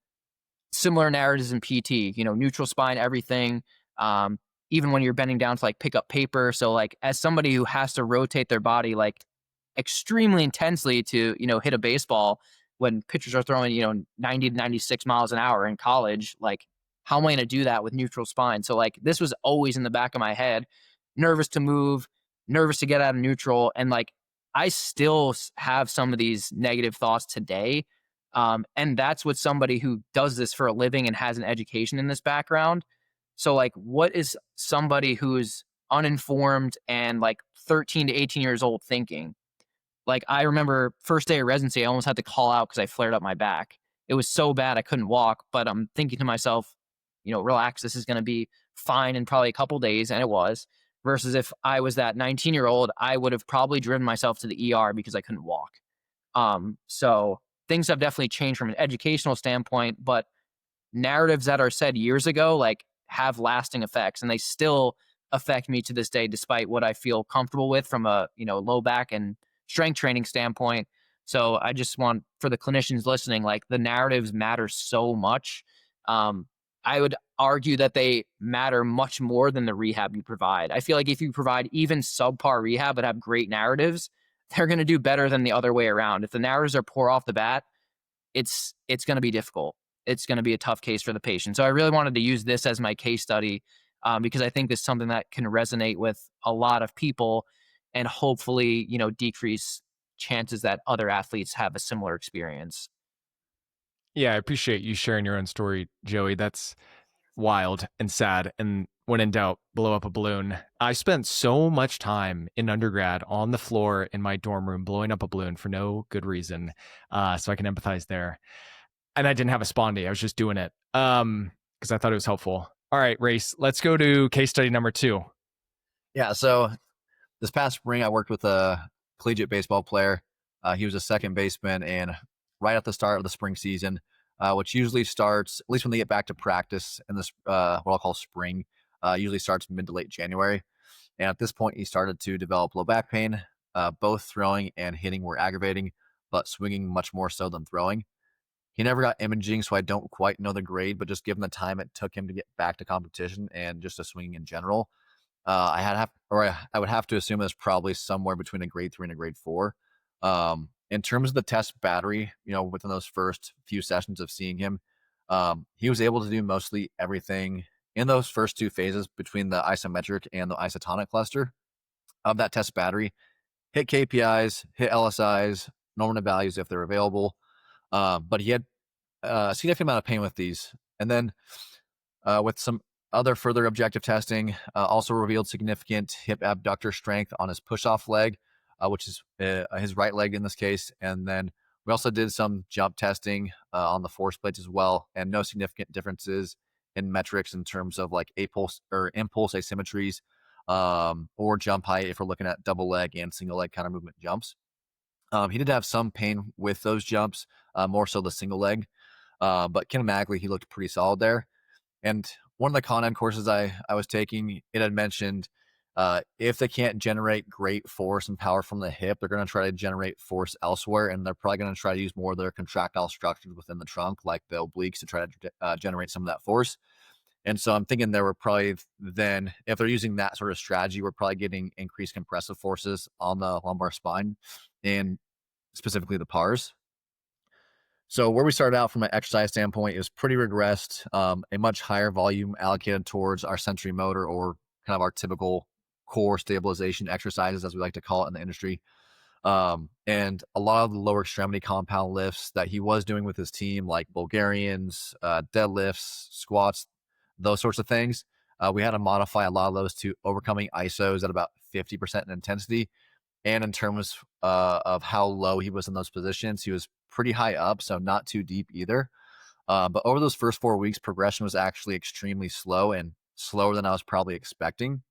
similar narratives in PT. Neutral spine, everything. Even when you're bending down to like pick up paper. So like as somebody who has to rotate their body like extremely intensely to hit a baseball when pitchers are throwing 90 to 96 miles an hour in college, like how am I going to do that with neutral spine? So like this was always in the back of my head, nervous to move, nervous to get out of neutral. And like I still have some of these negative thoughts today. And that's with somebody who does this for a living and has an education in this background. So like what is somebody who's uninformed and like 13 to 18 years old thinking? Like I remember first day of residency, I almost had to call out because I flared up my back. It was so bad I couldn't walk, but I'm thinking to myself, relax, this is going to be fine in probably a couple days. And it was. Versus if I was that 19-year-old, I would have probably driven myself to the ER because I couldn't walk. So things have definitely changed from an educational standpoint, but narratives that are said years ago, like have lasting effects, and they still affect me to this day, despite what I feel comfortable with from a, low back and strength training standpoint. So I just want for the clinicians listening, like the narratives matter so much. I would argue that they matter much more than the rehab you provide. I feel like if you provide even subpar rehab but have great narratives, they're going to do better than the other way around. If the narratives are poor off the bat, it's going to be difficult. It's going to be a tough case for the patient. So I really wanted to use this as my case study because I think it's something that can resonate with a lot of people and hopefully, decrease chances that other athletes have a similar experience. Yeah, I appreciate you sharing your own story, Joey. That's wild and sad. And when in doubt, blow up a balloon. I spent so much time in undergrad on the floor in my dorm room blowing up a balloon for no good reason. So I can empathize there. And I didn't have a spondy. I was just doing it because I thought it was helpful. All right, Rayce, let's go to case study number 2. Yeah, so this past spring, I worked with a collegiate baseball player. He was a second baseman, and right at the start of the spring season, which usually starts, at least when they get back to practice in this, what I'll call spring, usually starts mid to late January. And at this point, he started to develop low back pain. Both throwing and hitting were aggravating, but swinging much more so than throwing. He never got imaging, so I don't quite know the grade, but just given the time it took him to get back to competition and just to swinging in general, I would have to assume it's probably somewhere between a grade 3 and a grade 4. In terms of the test battery, within those first few sessions of seeing him, he was able to do mostly everything in those first 2 phases between the isometric and the isotonic cluster of that test battery. Hit KPIs, hit LSIs, normative values if they're available. But he had a significant amount of pain with these. And then with some other further objective testing, also revealed significant hip abductor strength on his push-off leg, which is his right leg in this case. And then we also did some jump testing on the force plates as well, and no significant differences in metrics in terms of like impulse asymmetries or jump height if we're looking at double leg and single leg counter movement jumps. He did have some pain with those jumps, more so the single leg, but kinematically he looked pretty solid there. And one of the Con Ed courses I was taking, it had mentioned if they can't generate great force and power from the hip, they're going to try to generate force elsewhere, and they're probably going to try to use more of their contractile structures within the trunk, like the obliques, to try to generate some of that force. And so I'm thinking there were probably then, if they're using that sort of strategy, we're probably getting increased compressive forces on the lumbar spine and specifically the pars. So where we started out from an exercise standpoint is pretty regressed, a much higher volume allocated towards our sensory motor, or kind of our typical core stabilization exercises, as we like to call it in the industry. And a lot of the lower extremity compound lifts that he was doing with his team, like Bulgarians, deadlifts, squats, those sorts of things, We had to modify a lot of those to overcoming ISOs at about 50% in intensity. And in terms of how low he was in those positions, he was pretty high up, so not too deep either. But over those first 4 weeks, progression was actually extremely slow and slower than I was probably expecting.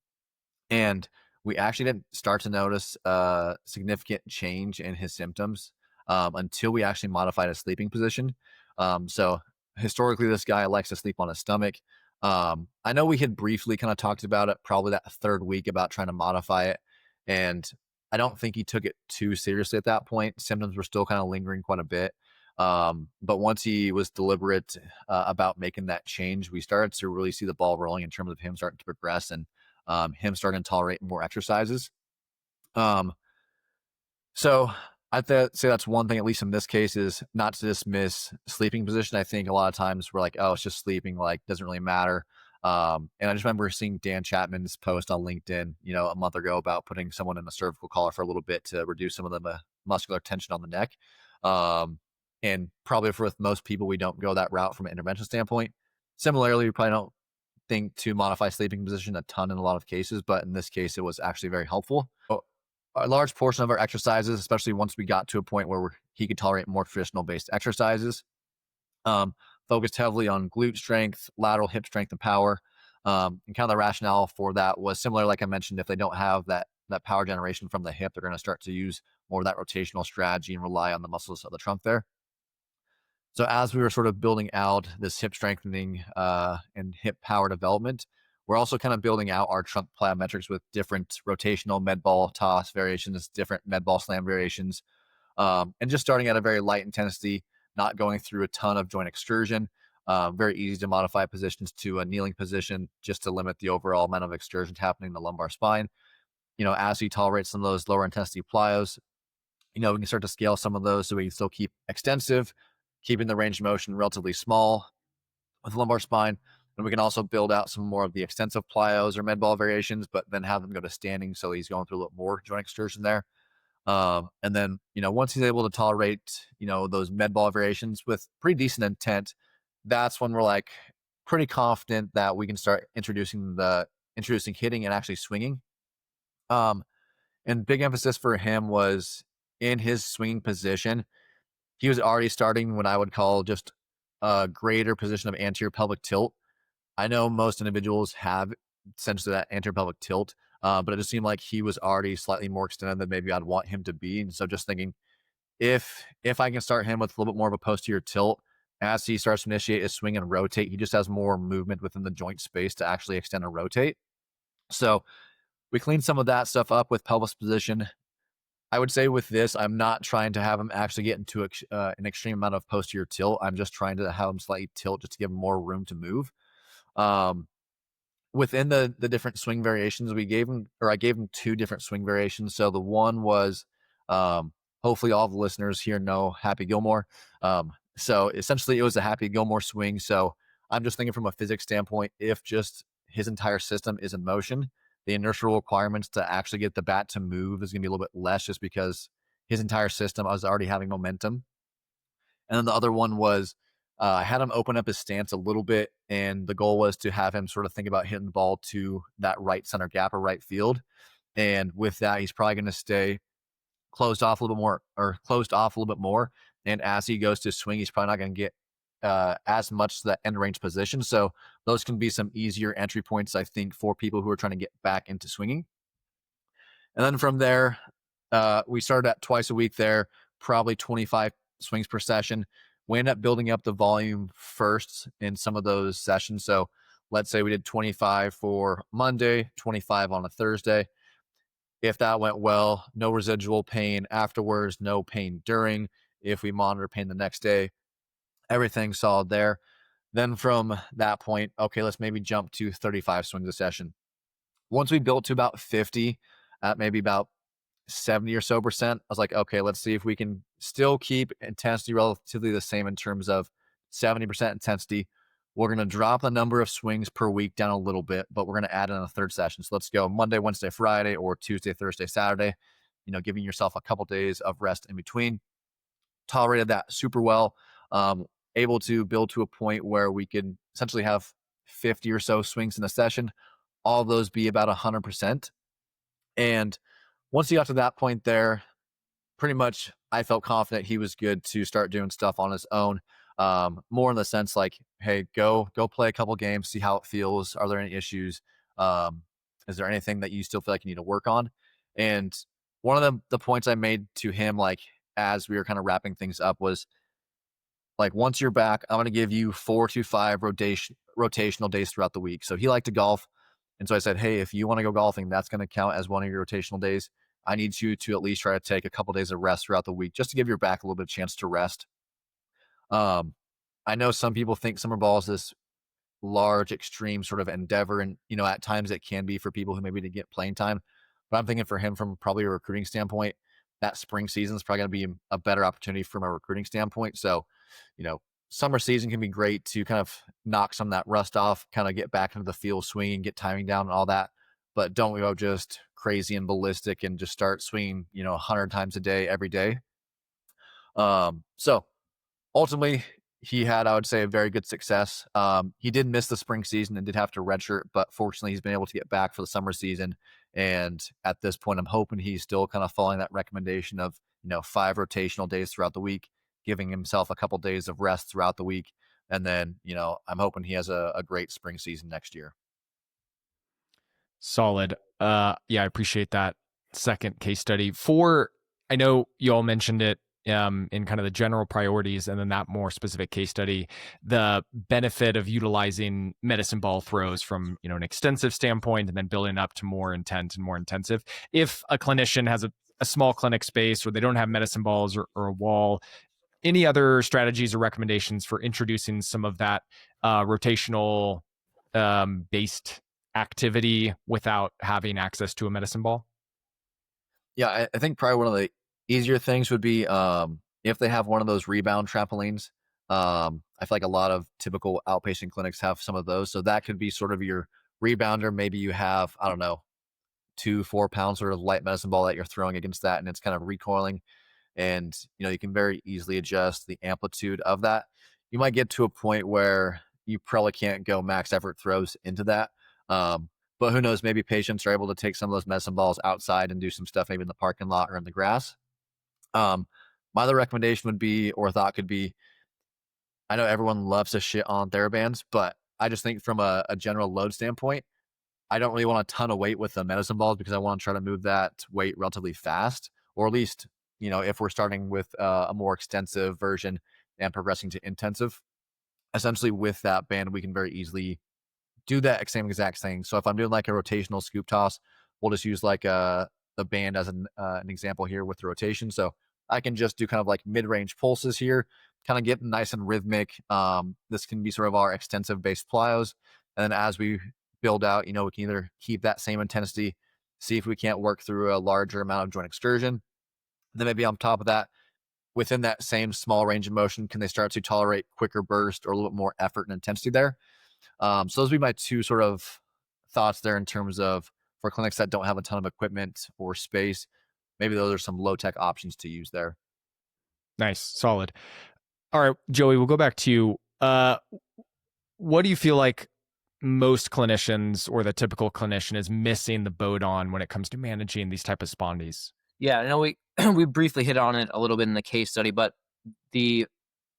And we actually didn't start to notice a significant change in his symptoms until we actually modified his sleeping position. So historically, this guy likes to sleep on his stomach. I know we had briefly kind of talked about it probably that third week about trying to modify it. And I don't think he took it too seriously at that point. Symptoms were still kind of lingering quite a bit. But once he was deliberate about making that change, we started to really see the ball rolling in terms of him starting to progress and him starting to tolerate more exercises. Um, so say that's one thing, at least in this case, is not to dismiss sleeping position. I think a lot of times we're like, oh, it's just sleeping, like doesn't really matter. And I just remember seeing Dan Chapman's post on LinkedIn, a month ago about putting someone in a cervical collar for a little bit to reduce some of the muscular tension on the neck. And probably for most people, we don't go that route from an intervention standpoint. Similarly, we probably don't think to modify sleeping position a ton in a lot of cases, but in this case, it was actually very helpful. A large portion of our exercises, especially once we got to a point where he could tolerate more traditional based exercises, focused heavily on glute strength, lateral hip strength, and power. And kind of the rationale for that was similar, like I mentioned, if they don't have that power generation from the hip, they're going to start to use more of that rotational strategy and rely on the muscles of the trunk there. So as we were sort of building out this hip strengthening and hip power development, we're also kind of building out our trunk plyometrics with different rotational med ball toss variations, different med ball slam variations, and just starting at a very light intensity, not going through a ton of joint extrusion. Very easy to modify positions to a kneeling position just to limit the overall amount of extrusions happening in the lumbar spine. As we tolerate some of those lower intensity plyos, we can start to scale some of those so we can still keep extensive, keeping the range of motion relatively small with the lumbar spine. And we can also build out some more of the extensive plyos or med ball variations, but then have them go to standing. So he's going through a little more joint extrusion there. And then, once he's able to tolerate, those med ball variations with pretty decent intent, that's when we're like pretty confident that we can start introducing hitting and actually swinging. And big emphasis for him was in his swinging position. He was already starting what I would call just a greater position of anterior pelvic tilt. I know most individuals have essentially that anterior pelvic tilt, but it just seemed like he was already slightly more extended than maybe I'd want him to be. And so just thinking, if I can start him with a little bit more of a posterior tilt, as he starts to initiate his swing and rotate, he just has more movement within the joint space to actually extend and rotate. So we cleaned some of that stuff up with pelvis position. I would say with this, I'm not trying to have him actually get into an extreme amount of posterior tilt. I'm just trying to have him slightly tilt just to give him more room to move. Within the different swing variations, I gave him two different swing variations. So the one was, hopefully all the listeners here know Happy Gilmore. So essentially it was a Happy Gilmore swing. So I'm just thinking from a physics standpoint, if just his entire system is in motion, the inertial requirements to actually get the bat to move is going to be a little bit less just because his entire system was already having momentum. And then the other one was I had him open up his stance a little bit, and the goal was to have him sort of think about hitting the ball to that right center gap or right field. And with that, he's probably going to stay closed off a little bit more. And as he goes to swing, he's probably not going to get as much to that end range position. So those can be some easier entry points, I think, for people who are trying to get back into swinging. And then from there, we started at twice a week there, probably 25 swings per session. We ended up building up the volume first in some of those sessions. So let's say we did 25 for Monday, 25 on a Thursday. If that went well, no residual pain afterwards, no pain during. If we monitor pain the next day, everything solid there. Then from that point, okay, let's maybe jump to 35 swings a session. Once we built to about 50 at maybe about 70 or so percent, I was like, okay, let's see if we can still keep intensity relatively the same in terms of 70% intensity. We're going to drop the number of swings per week down a little bit, but we're going to add in a third session. So let's go Monday, Wednesday, Friday, or Tuesday, Thursday, Saturday, giving yourself a couple days of rest in between. Tolerated that super well. Able to build to a point where we could essentially have 50 or so swings in a session, all those be about 100%. And once he got to that point there, pretty much I felt confident he was good to start doing stuff on his own. More in the sense like, hey, go play a couple games, see how it feels. Are there any issues? Is there anything that you still feel like you need to work on? And one of the points I made to him, like as we were kind of wrapping things up, was like, once you're back, I'm going to give you 4 to 5 rotational days throughout the week. So he liked to golf. And so I said, hey, if you want to go golfing, that's going to count as one of your rotational days. I need you to at least try to take a couple days of rest throughout the week just to give your back a little bit of chance to rest. I know some people think summer ball is this large, extreme sort of endeavor. And, at times it can be for people who maybe didn't get playing time. But I'm thinking for him, from probably a recruiting standpoint, that spring season is probably going to be a better opportunity from a recruiting standpoint. So, summer season can be great to kind of knock some of that rust off, kind of get back into the field swinging, get timing down and all that. But don't go just crazy and ballistic and just start swinging, 100 times a day, every day. So ultimately, he had, I would say, a very good success. He did miss the spring season and did have to redshirt, but fortunately, he's been able to get back for the summer season. And at this point, I'm hoping he's still kind of following that recommendation of, 5 rotational days throughout the week, giving himself a couple days of rest throughout the week. And then, I'm hoping he has a great spring season next year. Solid. Yeah, I appreciate that second case study. I know you all mentioned it in kind of the general priorities, and then that more specific case study, the benefit of utilizing medicine ball throws from, an extensive standpoint, and then building up to more intense and more intensive. If a clinician has a small clinic space, or they don't have medicine balls or a wall, any other strategies or recommendations for introducing some of that rotational based activity without having access to a medicine ball? Yeah, I think probably one of the easier things would be if they have one of those rebound trampolines. I feel like a lot of typical outpatient clinics have some of those. So that could be sort of your rebounder. Maybe you have, I don't know, 2-4 pounds sort of light medicine ball that you're throwing against that, and it's kind of recoiling. And, you can very easily adjust the amplitude of that. You might get to a point where you probably can't go max effort throws into that. But who knows, maybe patients are able to take some of those medicine balls outside and do some stuff maybe in the parking lot or in the grass. My other recommendation would be, or thought could be, I know everyone loves to shit on TheraBands, but I just think from a general load standpoint, I don't really want a ton of weight with the medicine balls because I want to try to move that weight relatively fast, or at least, if we're starting with a more extensive version and progressing to intensive, essentially with that band, we can very easily do that same exact thing. So if I'm doing like a rotational scoop toss, we'll just use like the band as an example here with the rotation. So I can just do kind of like mid-range pulses here, kind of get nice and rhythmic. This can be sort of our extensive base plyos. And then as we build out, we can either keep that same intensity, see if we can't work through a larger amount of joint excursion. Then maybe on top of that, within that same small range of motion, can they start to tolerate quicker burst or a little bit more effort and intensity there? So those would be my two sort of thoughts there in terms of for clinics that don't have a ton of equipment or space, maybe those are some low tech options to use there. Nice. Solid. All right, Joey, we'll go back to you. What do you feel like most clinicians or the typical clinician is missing the boat on when it comes to managing these type of spondies? Yeah, I know we we briefly hit on it a little bit in the case study, but the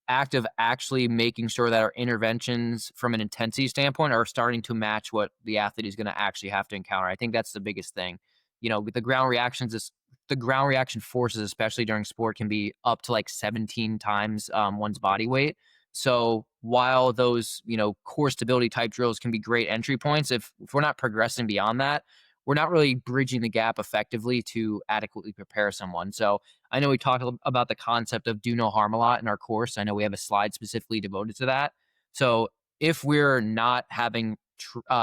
act of actually making sure that our interventions from an intensity standpoint are starting to match what the athlete is going to actually have to encounter. I think that's the biggest thing. With the ground reactions, the ground reaction forces, especially during sport, can be up to like 17 times one's body weight. So while those, core stability type drills can be great entry points, if we're not progressing beyond that, we're not really bridging the gap effectively to adequately prepare someone. So I know we talked about the concept of do no harm a lot in our course. I know we have a slide specifically devoted to that. So if we're not having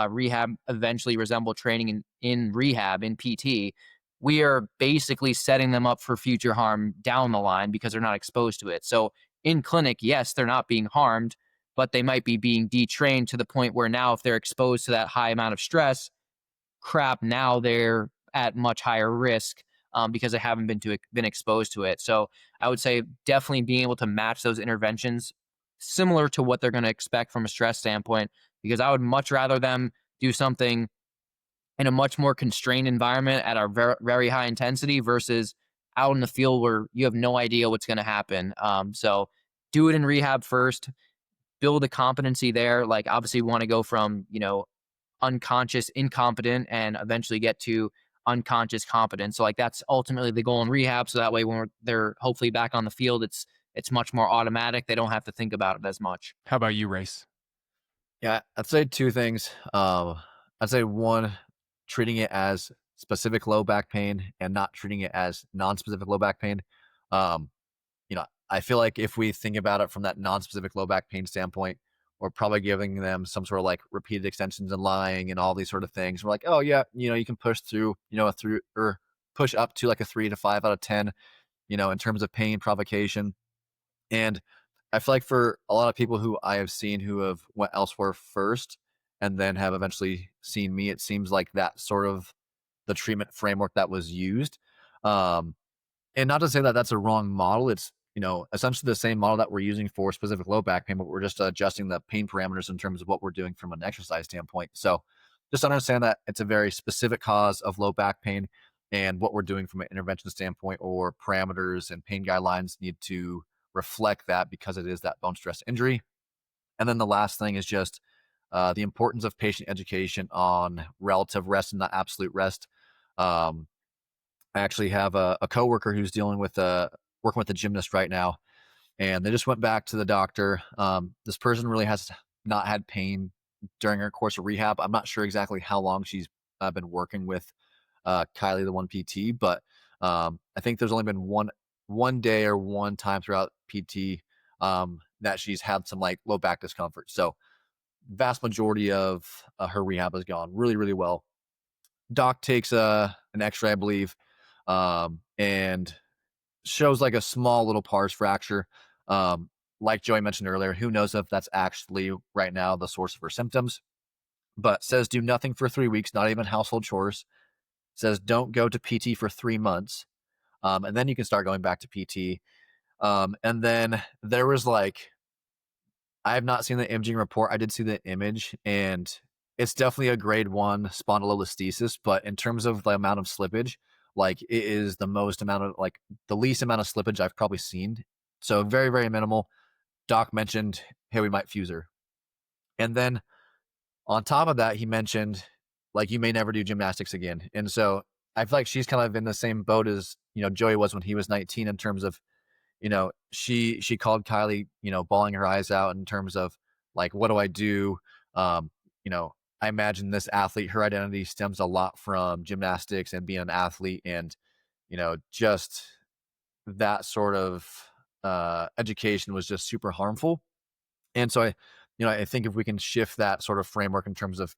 rehab eventually resemble training in rehab, in PT, we are basically setting them up for future harm down the line because they're not exposed to it. So in clinic, yes, they're not being harmed, but they might be being detrained to the point where now if they're exposed to that high amount of stress, now they're at much higher risk because they haven't been exposed to it. So I would say definitely being able to match those interventions similar to what they're going to expect from a stress standpoint, because I would much rather them do something in a much more constrained environment at a very, very high intensity versus out in the field where you have no idea what's going to happen. So do it in rehab first, build a competency there. Like obviously we want to go from, unconscious incompetent and eventually get to unconscious competent. So like that's ultimately the goal in rehab. So that way when they're hopefully back on the field, it's much more automatic. They don't have to think about it as much. How about you, Rayce? Yeah, I'd say two things. I'd say one, treating it as specific low back pain and not treating it as non-specific low back pain. Um, I feel like if we think about it from that non-specific low back pain standpoint, we're probably giving them some sort of like repeated extensions and lying and all these sort of things. We're like, oh yeah, you can push through, through or push up to like a 3 to 5 out of 10, in terms of pain provocation. And I feel like for a lot of people who I have seen who have went elsewhere first and then have eventually seen me, it seems like that sort of the treatment framework that was used. And not to say that that's a wrong model. It's, essentially the same model that we're using for specific low back pain, but we're just adjusting the pain parameters in terms of what we're doing from an exercise standpoint. So just understand that it's a very specific cause of low back pain, and what we're doing from an intervention standpoint or parameters and pain guidelines need to reflect that because it is that bone stress injury. And then the last thing is just the importance of patient education on relative rest and not absolute rest. I actually have a coworker who's dealing with working with a gymnast right now, and they just went back to the doctor. This person really has not had pain during her course of rehab. I'm not sure exactly how long she's been working with Kylie, the one PT, but I think there's only been one day or one time throughout PT that she's had some like low back discomfort. So vast majority of her rehab has gone really, really well. Doc takes an X-ray, I believe, and shows like a small little pars fracture. Like Joey mentioned earlier, who knows if that's actually right now the source of her symptoms, but says do nothing for 3 weeks, not even household chores. Says don't go to PT for 3 months. And then you can start going back to PT. And then there was like, I have not seen the imaging report. I did see the image, and it's definitely a grade 1 spondylolisthesis, but in terms of the amount of slippage, like it is the most amount of like the least amount of slippage I've probably seen. So very, very minimal. Doc mentioned, hey, we might fuse her. And then on top of that, he mentioned like you may never do gymnastics again. And so I feel like she's kind of in the same boat as, Joey was when he was 19 in terms of, she called Kylie, bawling her eyes out in terms of like, what do I do? I imagine this athlete, her identity stems a lot from gymnastics and being an athlete, and, just that sort of education was just super harmful. And so I think if we can shift that sort of framework in terms of,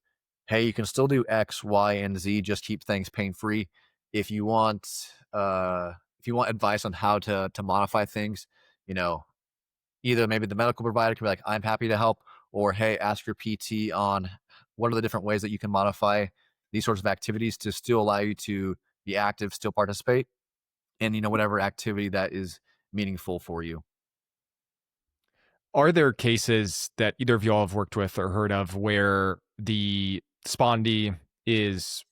hey, you can still do X, Y, and Z, just keep things pain free. If you want advice on how to modify things, either maybe the medical provider can be like, I'm happy to help, or hey, ask your PT on what are the different ways that you can modify these sorts of activities to still allow you to be active, still participate, and whatever activity that is meaningful for you. Are there cases that either of y'all have worked with or heard of where the spondy is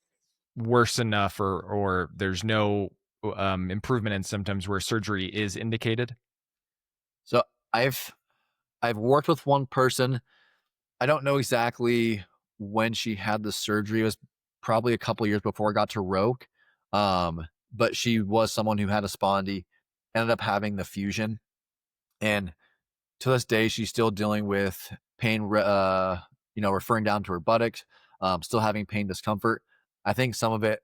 worse enough or there's no improvement in symptoms where surgery is indicated? So I've worked with one person. I don't know exactly when she had the surgery. It was probably a couple years before I got to Roke. But she was someone who had a spondy, ended up having the fusion. And to this day, she's still dealing with pain, referring down to her buttocks, still having pain discomfort. I think some of it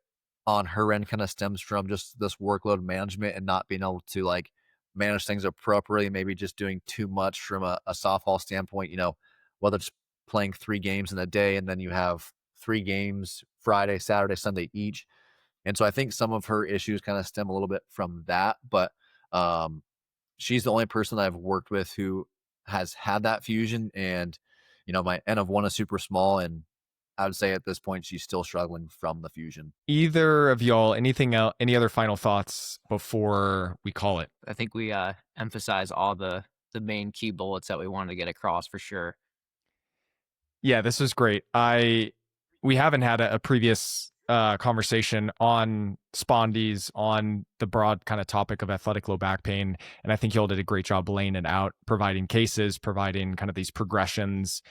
on her end kind of stems from just this workload management and not being able to like manage things appropriately, maybe just doing too much from a softball standpoint, whether it's playing 3 games in a day and then you have 3 games Friday, Saturday, Sunday each. And so I think some of her issues kind of stem a little bit from that, but she's the only person that I've worked with who has had that fusion, and my N of 1 is super small, and I would say at this point she's still struggling from the fusion. Either of y'all, anything else, any other final thoughts before we call it? I think we emphasize all the main key bullets that we wanted to get across for sure. Yeah, this was great. We haven't had a previous conversation on spondys, on the broad kind of topic of athletic low back pain, and I think y'all did a great job laying it out, providing cases, providing kind of these progressions,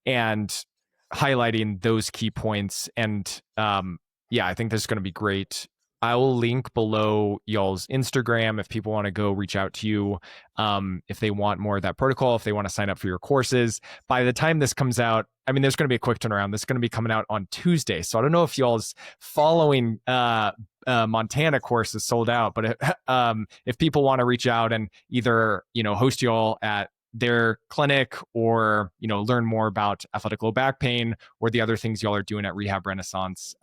and highlighting those key points. And yeah, I think this is going to be great. I will link below y'all's Instagram if people want to go reach out to you, if they want more of that protocol, if they want to sign up for your courses. By the time this comes out, I mean, there's going to be a quick turnaround. This is going to be coming out on Tuesday. So I don't know if y'all's following Montana course is sold out, but if people want to reach out and either, host y'all at their clinic or, learn more about athletic low back pain or the other things y'all are doing at Rehab Renaissance,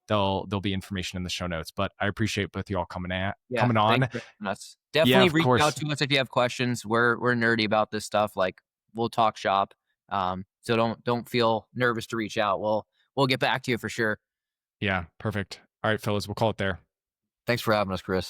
there'll be information in the show notes. But I appreciate both y'all coming on. Definitely reach out to us if you have questions. We're nerdy about this stuff. Like, we'll talk shop. So don't feel nervous to reach out. We'll get back to you for sure. Yeah, perfect. All right, fellas, we'll call it there. Thanks for having us, Chris.